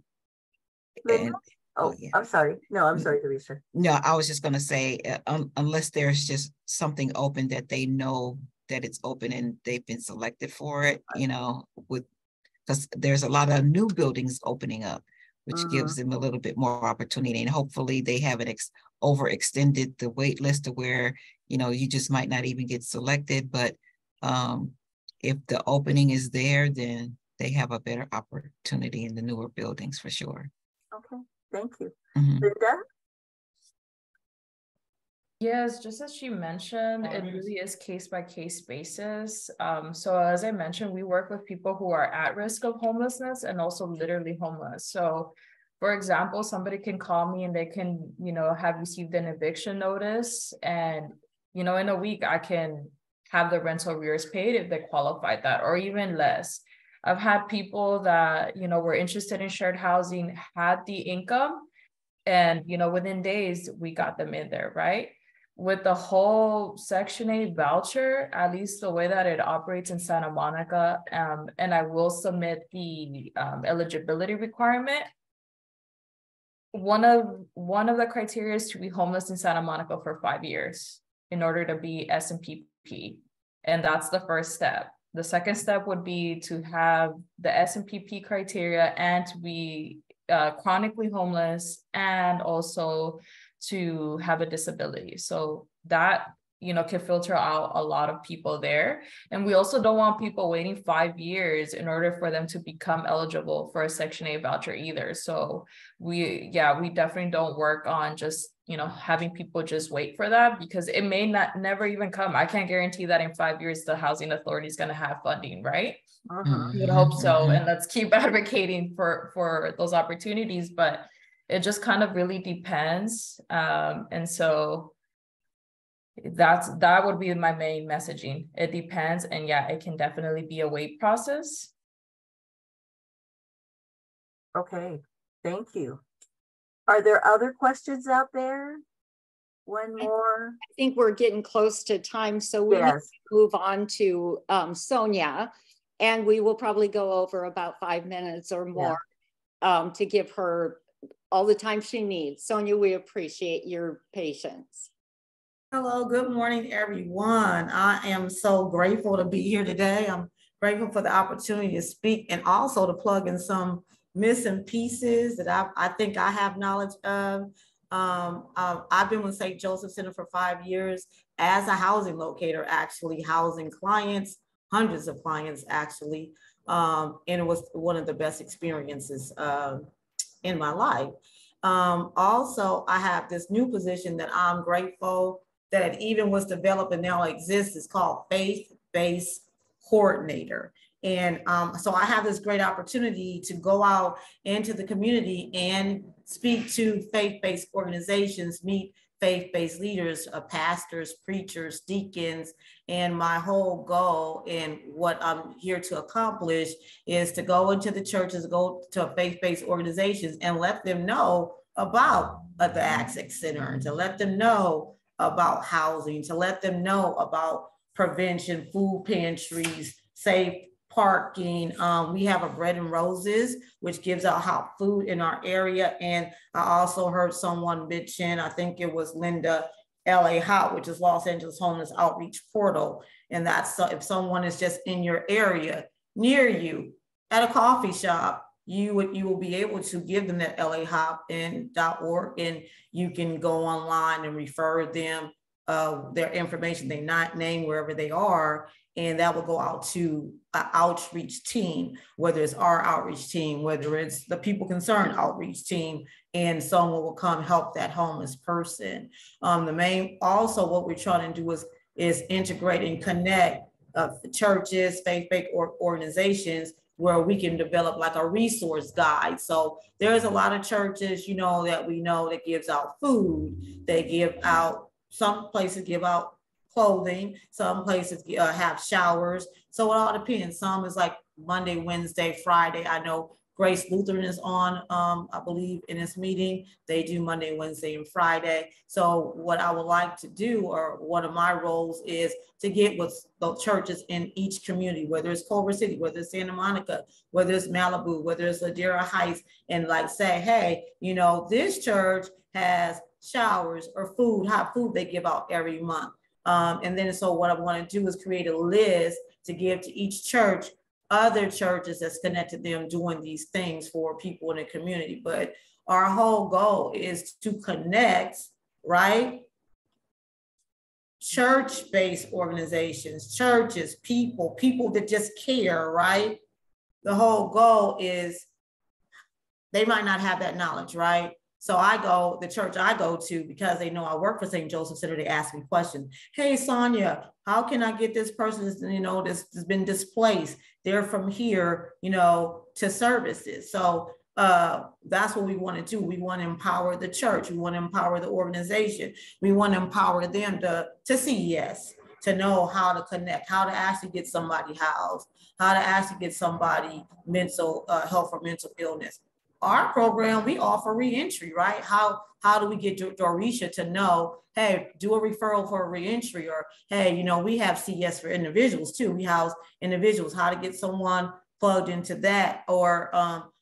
And I'm sorry. No, I'm sorry, Dorisha. No, I was just going to say, unless there's just something open that they know that it's open and they've been selected for it, you know, because there's a lot of new buildings opening up, which gives them a little bit more opportunity. And hopefully they haven't overextended the wait list to where, you know, you just might not even get selected. But if the opening is there, then they have a better opportunity in the newer buildings for sure. Okay, thank you. Linda? Yes, just as she mentioned, it really is case by case basis. So as I mentioned, we work with people who are at risk of homelessness and also literally homeless. So for example, somebody can call me and they can, you know, have received an eviction notice, and, you know, in a week I can have the rental arrears paid if they qualified that, or even less. I've had people that, you know, were interested in shared housing, had the income, and, you know, within days we got them in there, right? With the whole Section 8 voucher, at least the way that it operates in Santa Monica, and I will submit the eligibility requirement. One of the criteria is to be homeless in Santa Monica for 5 years in order to be SMPP, and that's the first step. The second step would be to have the SMPP criteria and to be chronically homeless, and also to have a disability. So that, you know, can filter out a lot of people there. And we also don't want people waiting 5 years in order for them to become eligible for a Section 8 voucher either. So we definitely don't work on just, you know, having people just wait for that, because it may never even come. I can't guarantee that in 5 years the housing authority is going to have funding, right? You would hope so. And let's keep advocating for those opportunities, but it just kind of really depends. And so that would be my main messaging. It depends. And yeah, it can definitely be a wait process. Okay, thank you. Are there other questions out there? One more. I think we're getting close to time, so we need to move on to Sonya, and we will probably go over about 5 minutes or more to give her all the time she needs. Sonya, we appreciate your patience. Hello, good morning, everyone. I am so grateful to be here today. I'm grateful for the opportunity to speak and also to plug in some missing pieces that I think I have knowledge of. I've been with St. Joseph Center for 5 years as a housing locator, actually housing clients, hundreds of clients actually. And it was one of the best experiences in my life. Also, I have this new position that I'm grateful that it even was developed and now exists. It's called faith-based coordinator. And so I have this great opportunity to go out into the community and speak to faith-based organizations, meet faith-based leaders, pastors, preachers, deacons. And my whole goal and what I'm here to accomplish is to go into the churches, go to faith-based organizations and let them know about the Access Center, and to let them know about housing, to let them know about prevention, food pantries, safe parking. We have a Bread and Roses, which gives out hot food in our area. And I also heard someone mention, I think it was Linda, LA Hot, which is Los Angeles Homeless Outreach Portal. And that's if someone is just in your area near you at a coffee shop, you will be able to give them that LAHop.org, and you can go online and refer them their information, they not name wherever they are, and that will go out to an outreach team, whether it's our outreach team, whether it's the People Concerned outreach team, and someone will come help that homeless person. Also what we're trying to do is integrate and connect churches, faith-based organizations, where we can develop like a resource guide. So there's a lot of churches, that we know that gives out food. They give out, some places give out clothing, some places have showers. So it all depends. Some is like Monday, Wednesday, Friday. I know Grace Lutheran is on, I believe, in this meeting. They do Monday, Wednesday, and Friday. So what I would like to do, or one of my roles, is to get with the churches in each community, whether it's Culver City, whether it's Santa Monica, whether it's Malibu, whether it's Ladera Heights, and like say, hey, this church has showers or food, hot food they give out every month. And then so what I want to do is create a list to give to each church, other churches that's connected to them doing these things for people in the community. But our whole goal is to connect, right? Church-based organizations, churches, people that just care, right? The whole goal is they might not have that knowledge, right? So the church I go to, because they know I work for St. Joseph Center, they ask me questions. Hey, Sonya, how can I get this person, that's been displaced? They're from here, to services. So that's what we want to do. We want to empower the church. We want to empower the organization. We want to empower them to see yes, to know how to connect, how to actually get somebody housed, how to actually get somebody mental health or mental illness. Our program, we offer reentry, right? How do we get Dorisha to know, hey, do a referral for a reentry, or hey, we have CS for individuals too. We house individuals, how to get someone plugged into that, or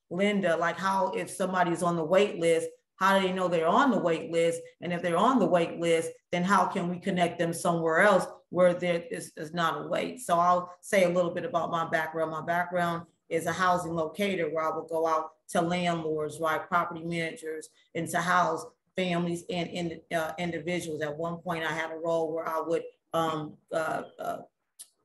Linda, like how if somebody's on the wait list, how do they know they're on the wait list? And if they're on the wait list, then how can we connect them somewhere else where there is not a wait? So I'll say a little bit about my background. My background is a housing locator, where I will go out to landlords, right, property managers, and to house families and individuals. At one point, I had a role where I would,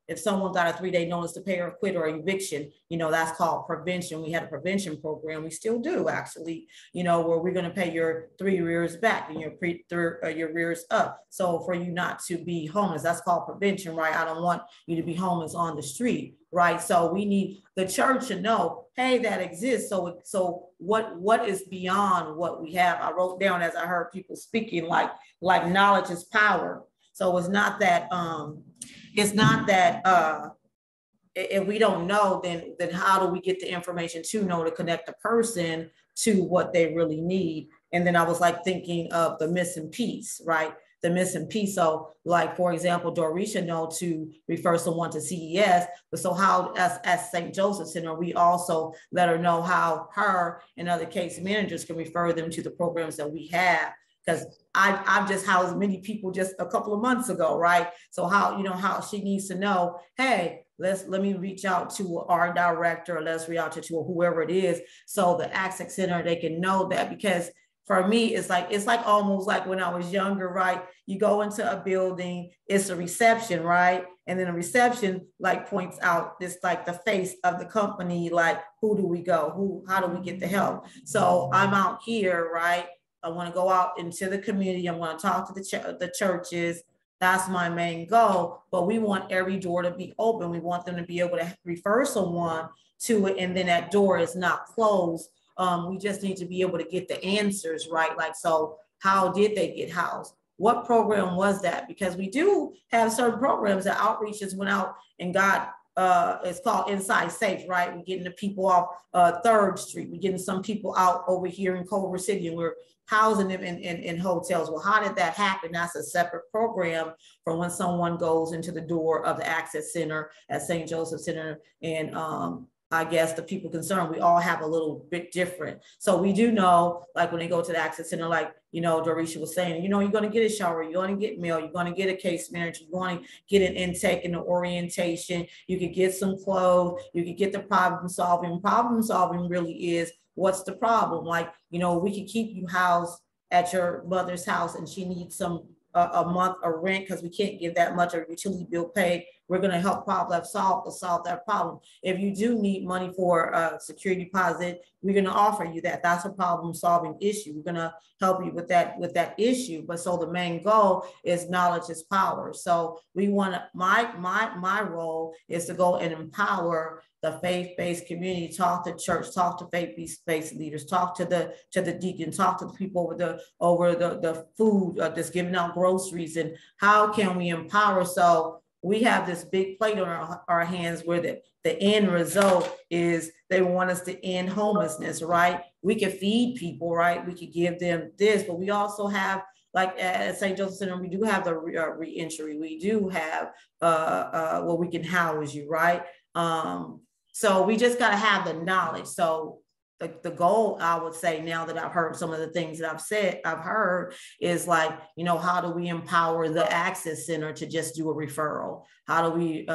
if someone got a 3-day notice to pay or quit or eviction, that's called prevention. We had a prevention program. We still do, actually, where we're going to pay your 3 years back and your rears up. So for you not to be homeless, that's called prevention, right? I don't want you to be homeless on the street, right? So we need the church to know, hey, that exists. So what is beyond what we have? I wrote down, as I heard people speaking, like knowledge is power. So it's not that if we don't know, then how do we get the information to connect the person to what they really need? And then I was like thinking of the missing piece, right? The missing piece. So like, for example, Dorisha know to refer someone to CES, but so how as St. Joseph Center, we also let her know how her and other case managers can refer them to the programs that we have. Because I've just housed many people just a couple of months ago, right? So how she needs to know, hey, let me reach out to our director, or let's reach out to whoever it is. So the Access Center, they can know that. Because for me, it's like almost like when I was younger, right? You go into a building, it's a reception, right? And then a reception like points out this, like the face of the company, like who do we go? How do we get the help? So I'm out here, right? I want to go out into the community. I want to talk to the churches. That's my main goal. But we want every door to be open. We want them to be able to refer someone to it, and then that door is not closed. We just need to be able to get the answers, right? Like, so how did they get housed? What program was that? Because we do have certain programs that outreaches went out and got, it's called Inside Safe, right? We're getting the people off 3rd Street. We're getting some people out over here in Culver City, and we're housing them in hotels. Well, how did that happen? That's a separate program from when someone goes into the door of the Access Center at St. Joseph Center. And I guess the people concerned, we all have a little bit different. So we do know, like when they go to the Access Center, like, Dorisha was saying, you're going to get a shower, you're going to get meal, you're going to get a case manager, you're going to get an intake and an orientation, you could get some clothes, you could get the problem solving. Problem solving really is, what's the problem? Like, we could keep you housed at your mother's house and she needs some a month of rent because we can't give that much of utility bill paid. We're going to help solve that problem. If you do need money for a security deposit, we're going to offer you that. That's a problem solving issue. We're going to help you with that issue. But so the main goal is knowledge is power. So we want my role is to go and empower the faith-based community, talk to church, talk to faith-based leaders, talk to the deacon, talk to the people over the food, just giving out groceries, and how can we empower? So we have this big plate on our hands where the end result is they want us to end homelessness, right? We can feed people, right? We could give them this, but we also have, like at St. Joseph Center, we do have the reentry. We do have where we can house you, right? So we just got to have the knowledge. So the goal, I would say, now that I've heard some of the things that I've heard is like, you know, how do we empower the Access Center to just do a referral? How do we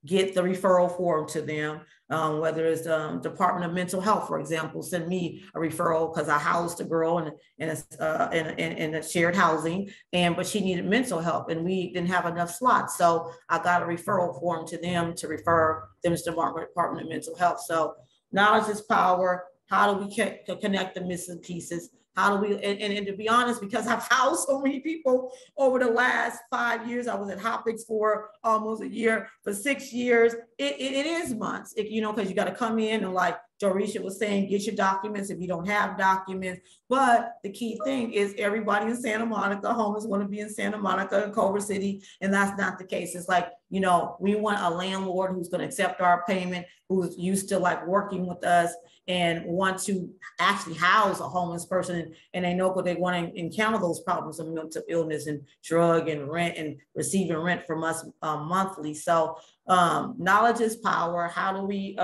get the referral form to them? Whether it's Department of Mental Health, for example, send me a referral because I housed a girl in a shared housing, but she needed mental help and we didn't have enough slots. So I got a referral form to them to refer them to the Department of Mental Health. So knowledge is power. How do we connect the missing pieces? How do we, and to be honest, because I've housed so many people over the last 5 years, I was at Hopkins for almost a year, for 6 years, it is months, you know, because you got to come in and like Dorisha was saying, get your documents if you don't have documents. But the key thing is everybody in Santa Monica, homeless want to be in Santa Monica and Culver City, and that's not the case. It's like, you know, we want a landlord who's going to accept our payment, who's used to like working with us and want to actually house a homeless person, and they know what they want to encounter those problems of mental illness and drug and rent and receiving rent from us monthly. So knowledge is power. How do we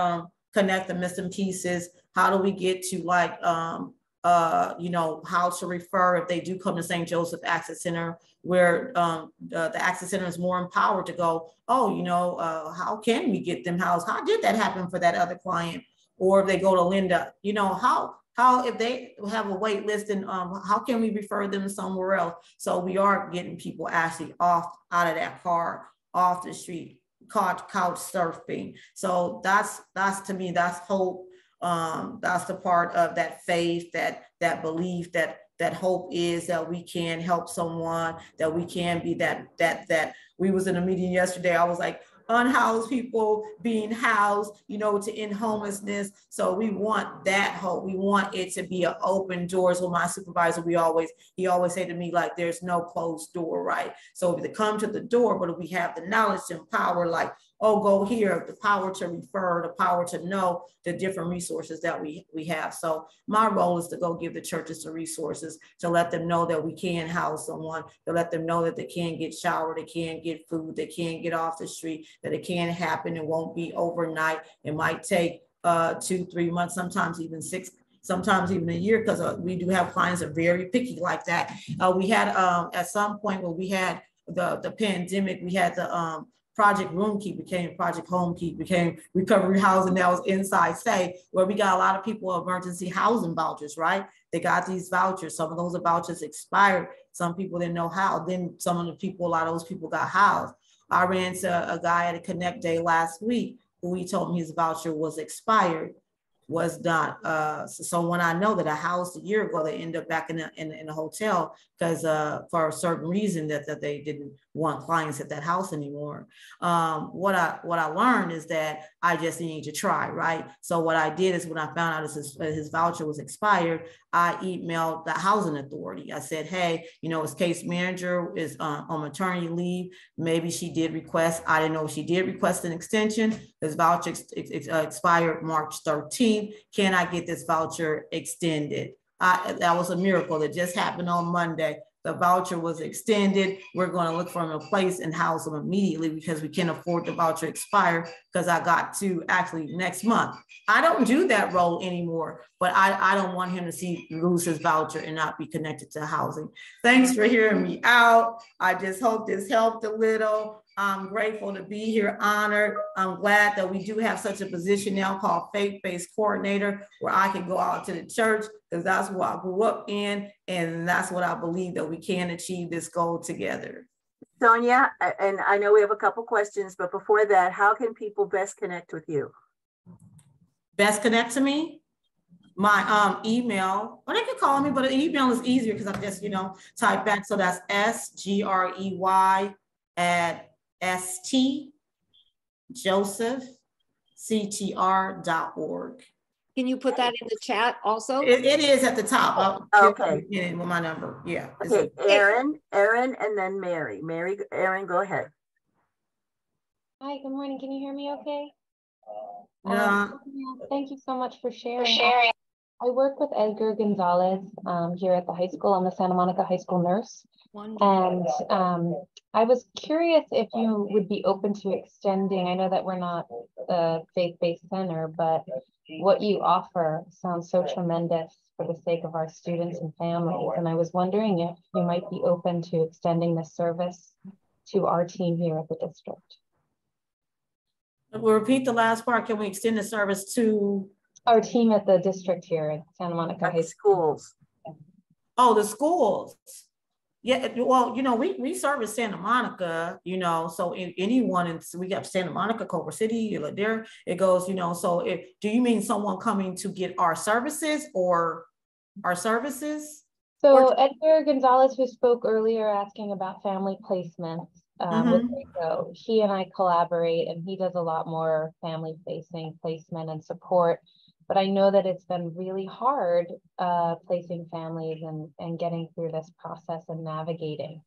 connect the missing pieces? How do we get to like, you know, how to refer if they do come to St. Joseph Access Center, where the Access Center is more empowered to go, oh, you know, how can we get them housed? How did that happen for that other client? Or if they go to Linda, you know, how if they have a wait list, and how can we refer them somewhere else? So we are getting people actually out of that car, off the street, couch surfing. So that's to me, that's hope. That's the part of that faith, that belief, that hope is that we can help someone, that we can be that we was in a meeting yesterday. I was like, unhoused people being housed, you know, to end homelessness. So we want that hope. We want it to be an open doors. With my supervisor, he always say to me, like, there's no closed door, right? So if they come to the door, but if we have the knowledge to empower, like, oh, go here, the power to refer, the power to know the different resources that we have. So my role is to go give the churches the resources, to let them know that we can house someone, to let them know that they can get showered, they can get food, they can get off the street, that it can happen. It won't be overnight. It might take 2-3 months, sometimes even 6, sometimes even a year, because we do have clients that are very picky like that. We had at some point when we had the pandemic, we had the Project Room Keep became Project Home Keep, became recovery housing that was inside stay, where we got a lot of people emergency housing vouchers, right? They got these vouchers. Some of those vouchers expired. Some people didn't know how. Then some of the people, a lot of those people got housed. I ran into a guy at a Connect Day last week who he told me his voucher was expired, was not. So someone I know that I housed a year ago, they end up back in a hotel because for a certain reason that they didn't want clients at that house anymore. What I learned is that I just need to try, right? So what I did is when I found out his voucher was expired, I emailed the housing authority. I said, hey, you know, his case manager is on maternity leave. Maybe she did request, I didn't know if she did request an extension. His voucher expired March 13th. Can I get this voucher extended? That was a miracle that just happened on Monday. The voucher was extended. We're going to look for him a place and house him immediately because we can't afford the voucher expire, because I got to actually next month. I don't do that role anymore, but I don't want him to lose his voucher and not be connected to housing. Thanks for hearing me out. I just hope this helped a little. I'm grateful to be here, honored. I'm glad that we do have such a position now called faith-based coordinator, where I can go out to the church, because that's what I grew up in, and that's what I believe that we can achieve this goal together. Sonya, and I know we have a couple questions, but before that, how can people best connect with you? Best connect to me? My email, or they can call me, but an email is easier because I just, you know, type back. So that's SGREY@stjosephctr.org. Can you put that in the chat also? It is at the top. Okay. With my number. Yeah. Okay, Erin, and then Mary. Erin, go ahead. Hi, good morning. Can you hear me okay? Yeah. Thank you so much for sharing. I work with Edgar Gonzalez here at the high school. I'm the Santa Monica High School nurse. And I was curious if you would be open to extending. I know that we're not a faith-based center, but what you offer sounds so tremendous for the sake of our students and families. And I was wondering if you might be open to extending this service to our team here at the district. We'll repeat the last part. Can we extend the service to our team at the district here at Santa Monica High schools? Oh, the schools. Yeah, well, you know, we service Santa Monica, you know, so anyone, we got Santa Monica, Culver City, there it goes, you know, so do you mean someone coming to get our services or our services? So Edgar Gonzalez, who spoke earlier asking about family placements with Rico, he and I collaborate, and he does a lot more family facing placement and support. But I know that it's been really hard placing families and getting through this process and navigating.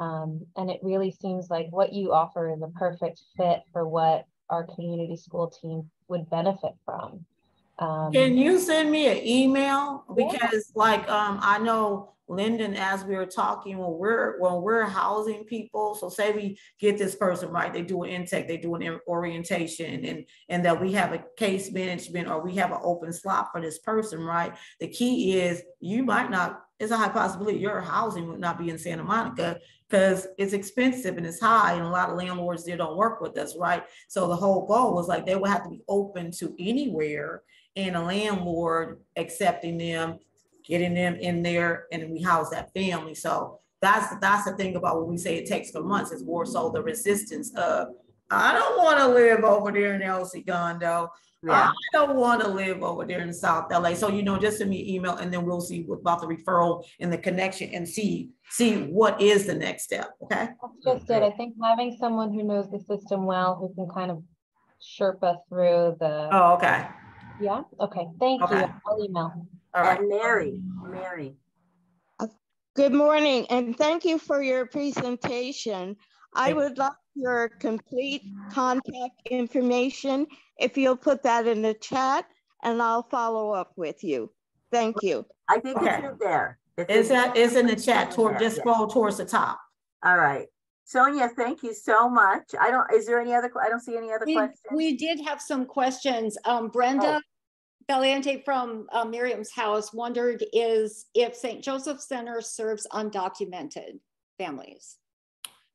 And it really seems like what you offer is a perfect fit for what our community school team would benefit from. Can you send me an email? Because like, I know Lyndon, as we were talking, when we're housing people, so say we get this person, right, they do an intake, they do an orientation, and that we have a case management or we have an open slot for this person, right? The key is you might not, it's a high possibility your housing would not be in Santa Monica because it's expensive and it's high, and a lot of landlords there don't work with us, right? So the whole goal was like they would have to be open to anywhere, and a landlord accepting them, getting them in there, and we house that family. So that's the thing about when we say it takes for months, it's more so the resistance of, I don't want to live over there in El Segundo. Yeah. I don't want to live over there in South LA. So, you know, just send me an email and then we'll see about the referral and the connection and see what is the next step. Okay. That's just it. I think having someone who knows the system well, who can kind of Sherpa through the. Oh, okay. Yeah. Okay. Thank you. I'll email. All right. And Mary. Good morning, and thank you for your presentation. I would like your complete contact information if you'll put that in the chat, and I'll follow up with you. Thank you. I think it's in there. It's in the chat. Just scroll towards the top. All right. Sonia, thank you so much. I don't see any other questions. We did have some questions. Brenda Valiente from Miriam's house wondered if St. Joseph Center serves undocumented families.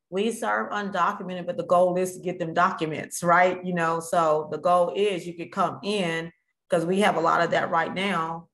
We serve undocumented, but the goal is to get them documents, right? You know, so the goal is you could come in, because we have a lot of that right now.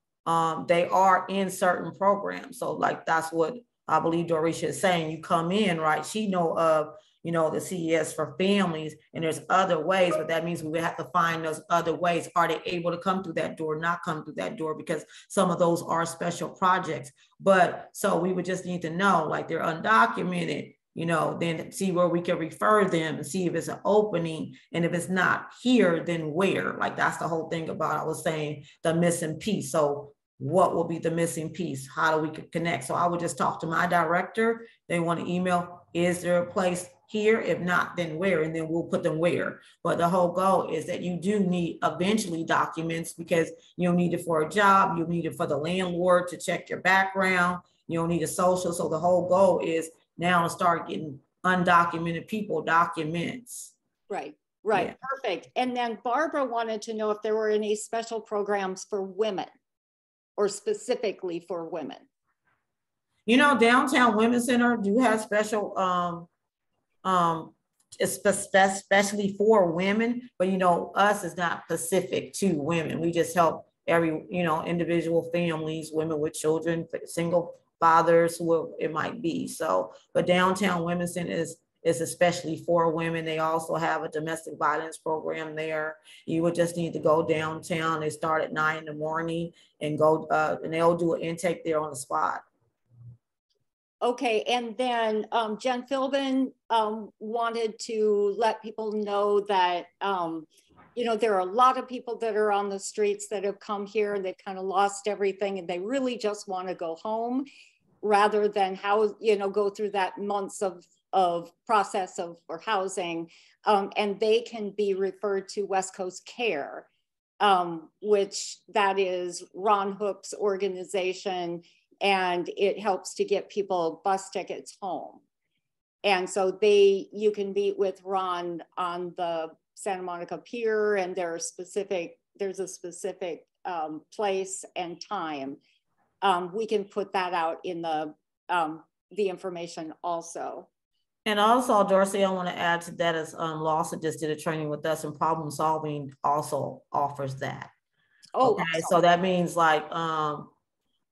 They are in certain programs. So like, that's what I believe Dorisha is saying. You come in, right? She know of, you know, the CES for families, and there's other ways, but that means we would have to find those other ways. Are they able to come through that door, not come through that door? Because some of those are special projects. But so we would just need to know, like, they're undocumented, you know, then see where we can refer them and see if it's an opening. And if it's not here, then where? Like, that's the whole thing about, I was saying, the missing piece. So what will be the missing piece? How do we connect? So I would just talk to my director. They want to email, is there a place here? If not, then where? And then we'll put them where. But the whole goal is that you do need eventually documents, because you'll need it for a job. You'll need it for the landlord to check your background. You'll need a social. So the whole goal is now to start getting undocumented people documents. Right. Yeah. Perfect. And then Barbara wanted to know if there were any special programs for women, or specifically for women. You know, Downtown Women's Center do have special, especially for women, but you know, us is not specific to women. We just help every, you know, individual families, women with children, single fathers, who it might be. So, but Downtown Women's Center is especially for women. They also have a domestic violence program there. You would just need to go downtown. They start at 9 in the morning and go, and they'll do an intake there on the spot. Okay, and then Jen Philbin wanted to let people know that, you know, there are a lot of people that are on the streets that have come here and they've kind of lost everything, and they really just want to go home rather than go through that months of process for housing, and they can be referred to West Coast Care. which that is Ron Hook's organization, and it helps to get people bus tickets home. And so you can meet with Ron on the Santa Monica Pier, and there's a specific place and time. We can put that out in the information also. And also, Darcy, I want to add to that is Lawson just did a training with us, and problem solving also offers that. Oh, okay. awesome. So that means like,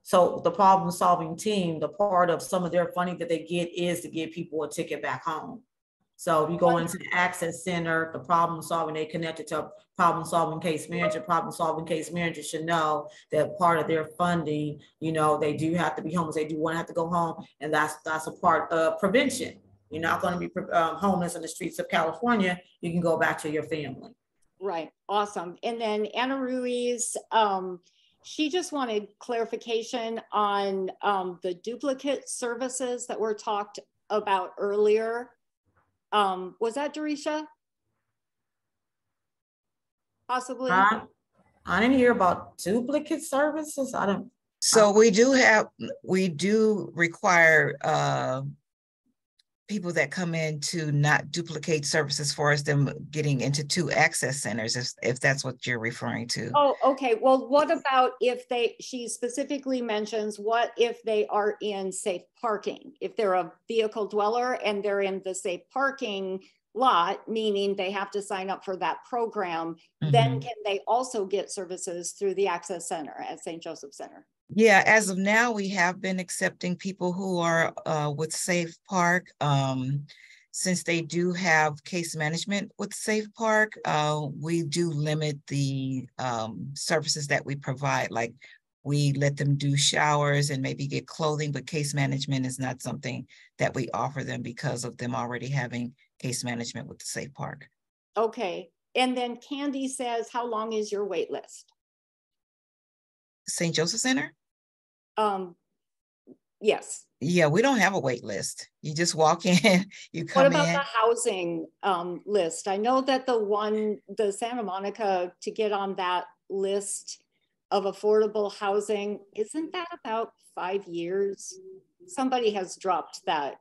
so the problem solving team, the part of some of their funding that they get is to get people a ticket back home. So if you go into the access center, the problem solving, they connected to a problem solving case manager. Problem solving case manager should know that part of their funding, you know, they do have to be homeless. They do want to have to go home, and that's a part of prevention. You're not going to be homeless in the streets of California. You can go back to your family. Right. Awesome. And then Anna Ruiz, she just wanted clarification on the duplicate services that were talked about earlier. Was that Dorisha? Possibly. I didn't hear about duplicate services. I don't. So we do require people that come in to not duplicate services for us, them getting into 2 access centers, if that's what you're referring to. Oh, okay. Well, what about if she specifically mentions, what if they are in safe parking? If they're a vehicle dweller and they're in the safe parking lot, meaning they have to sign up for that program, then can they also get services through the access center at St. Joseph Center? Yeah, as of now, we have been accepting people who are with Safe Park. Since they do have case management with Safe Park, we do limit the services that we provide. Like, we let them do showers and maybe get clothing, but case management is not something that we offer them because of them already having case management with the Safe Park. Okay. And then Candy says, how long is your wait list? St. Joseph Center? Yes. Yeah, we don't have a wait list. You just walk in, you come in. What about the housing list? I know that the Santa Monica, to get on that list of affordable housing, isn't that about 5 years? Somebody has dropped that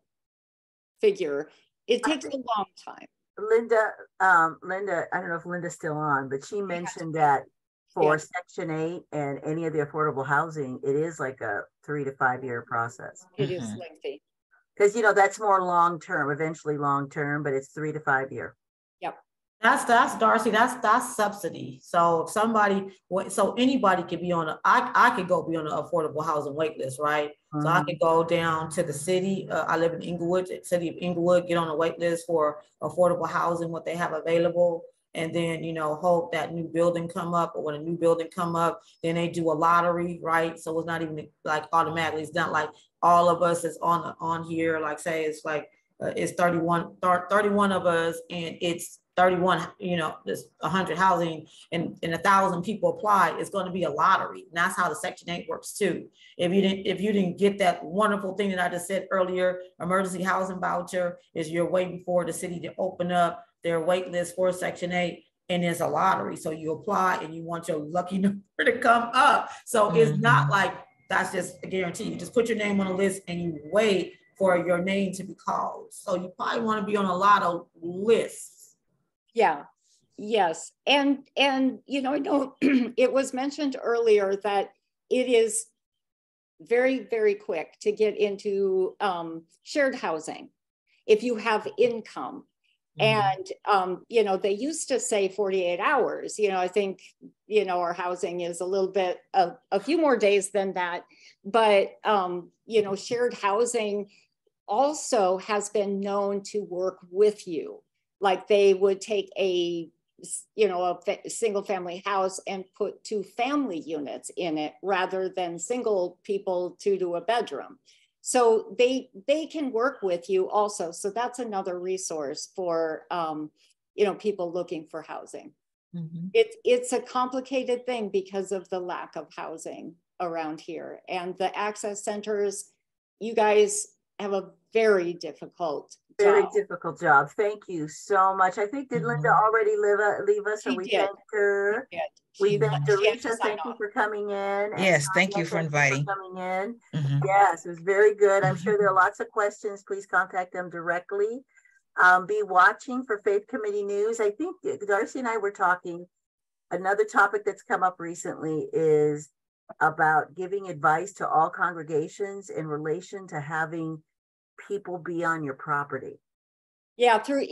figure. It takes a long time. Linda, I don't know if Linda's still on, but she mentioned that for Section 8 and any of the affordable housing, it is like a 3 to 5 year process. It is lengthy. Because, you know, that's more long-term, eventually long-term, but it's 3 to 5 year. Yep. That's Darcy, that's subsidy. So so anybody could be on I could go be on an affordable housing wait list, right? So I could go down to the city. I live in Inglewood, city of Inglewood, get on a wait list for affordable housing, what they have available. And then, you know, hope that new building come up, or when a new building come up, then they do a lottery, right? So it's not even like automatically, it's not like all of us is on here, like say it's like, it's 31 of us, and it's 31, you know, there's 100 housing and 1,000 people apply. It's going to be a lottery. And that's how the Section 8 works too. If you didn't get that wonderful thing that I just said earlier, emergency housing voucher, is you're waiting for the city to open up their wait list for Section 8, and there's a lottery. So you apply and you want your lucky number to come up. So it's not like that's just a guarantee. You just put your name on a list and you wait for your name to be called. So you probably want to be on a lot of lists. Yeah. Yes. And you know, I know it was mentioned earlier that it is very, very quick to get into shared housing if you have income. And, you know, they used to say 48 hours, you know, I think, you know, our housing is a little bit, a few more days than that. But, you know, shared housing also has been known to work with you. Like they would take a single family house and put 2 family units in it rather than single people 2 to a bedroom. So they can work with you also. So that's another resource for, you know, people looking for housing. It's a complicated thing because of the lack of housing around here, and the access centers, you guys have a very difficult Very job. difficult job. Thank you so much. I think, did Linda already leave us? She So we did. thanked her. She did. We She thanked had to Teresa. sign Thank you off. for coming in. And Yes, thank Sonia, you for inviting. coming in. Mhm. Yes, it was very good. I'm sure there are lots of questions. Please contact them directly. Be watching for Faith Committee News. I think Darcy and I were talking. Another topic that's come up recently is about giving advice to all congregations in relation to having people be on your property. Yeah, through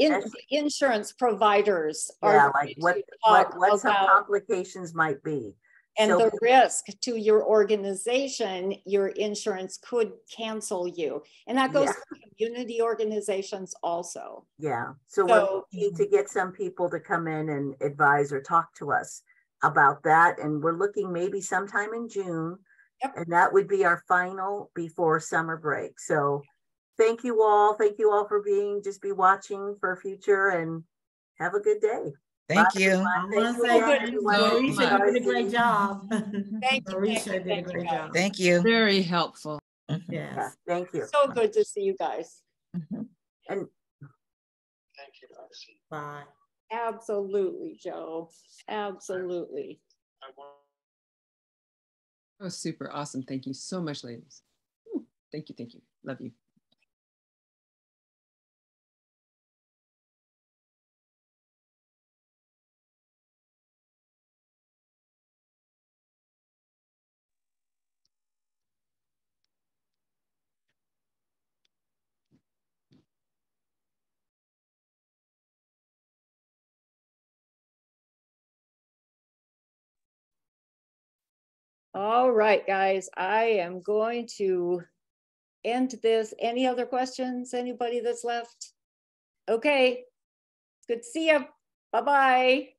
insurance providers. Yeah, are like going to what talk some about- complications might be. And So- the risk to your organization, your insurance could cancel you. And that goes Yeah. for community organizations also. Yeah, so So- we're looking to get some people to come in and advise or talk to us about that. And we're looking maybe sometime in June. Yep. And that would be our final before summer break. So thank you all. Thank you all for be watching for future, and have a good day. Thank Bye, you. everyone. I Thank want you to say again, thanks. everyone. Marisha, you did a Darcy. great job. Thank you. Marisha did a Thank you, great guys. job. Thank you. Very helpful. Yeah, Yes. thank you. So good to see you guys. And Bye. Absolutely, Joe. Absolutely. That was super awesome. Thank you so much, ladies. Whew. Thank you. Thank you. Love you. All right, guys, I am going to end this. Any other questions? Anybody that's left? Okay. Good to see you. Bye-bye.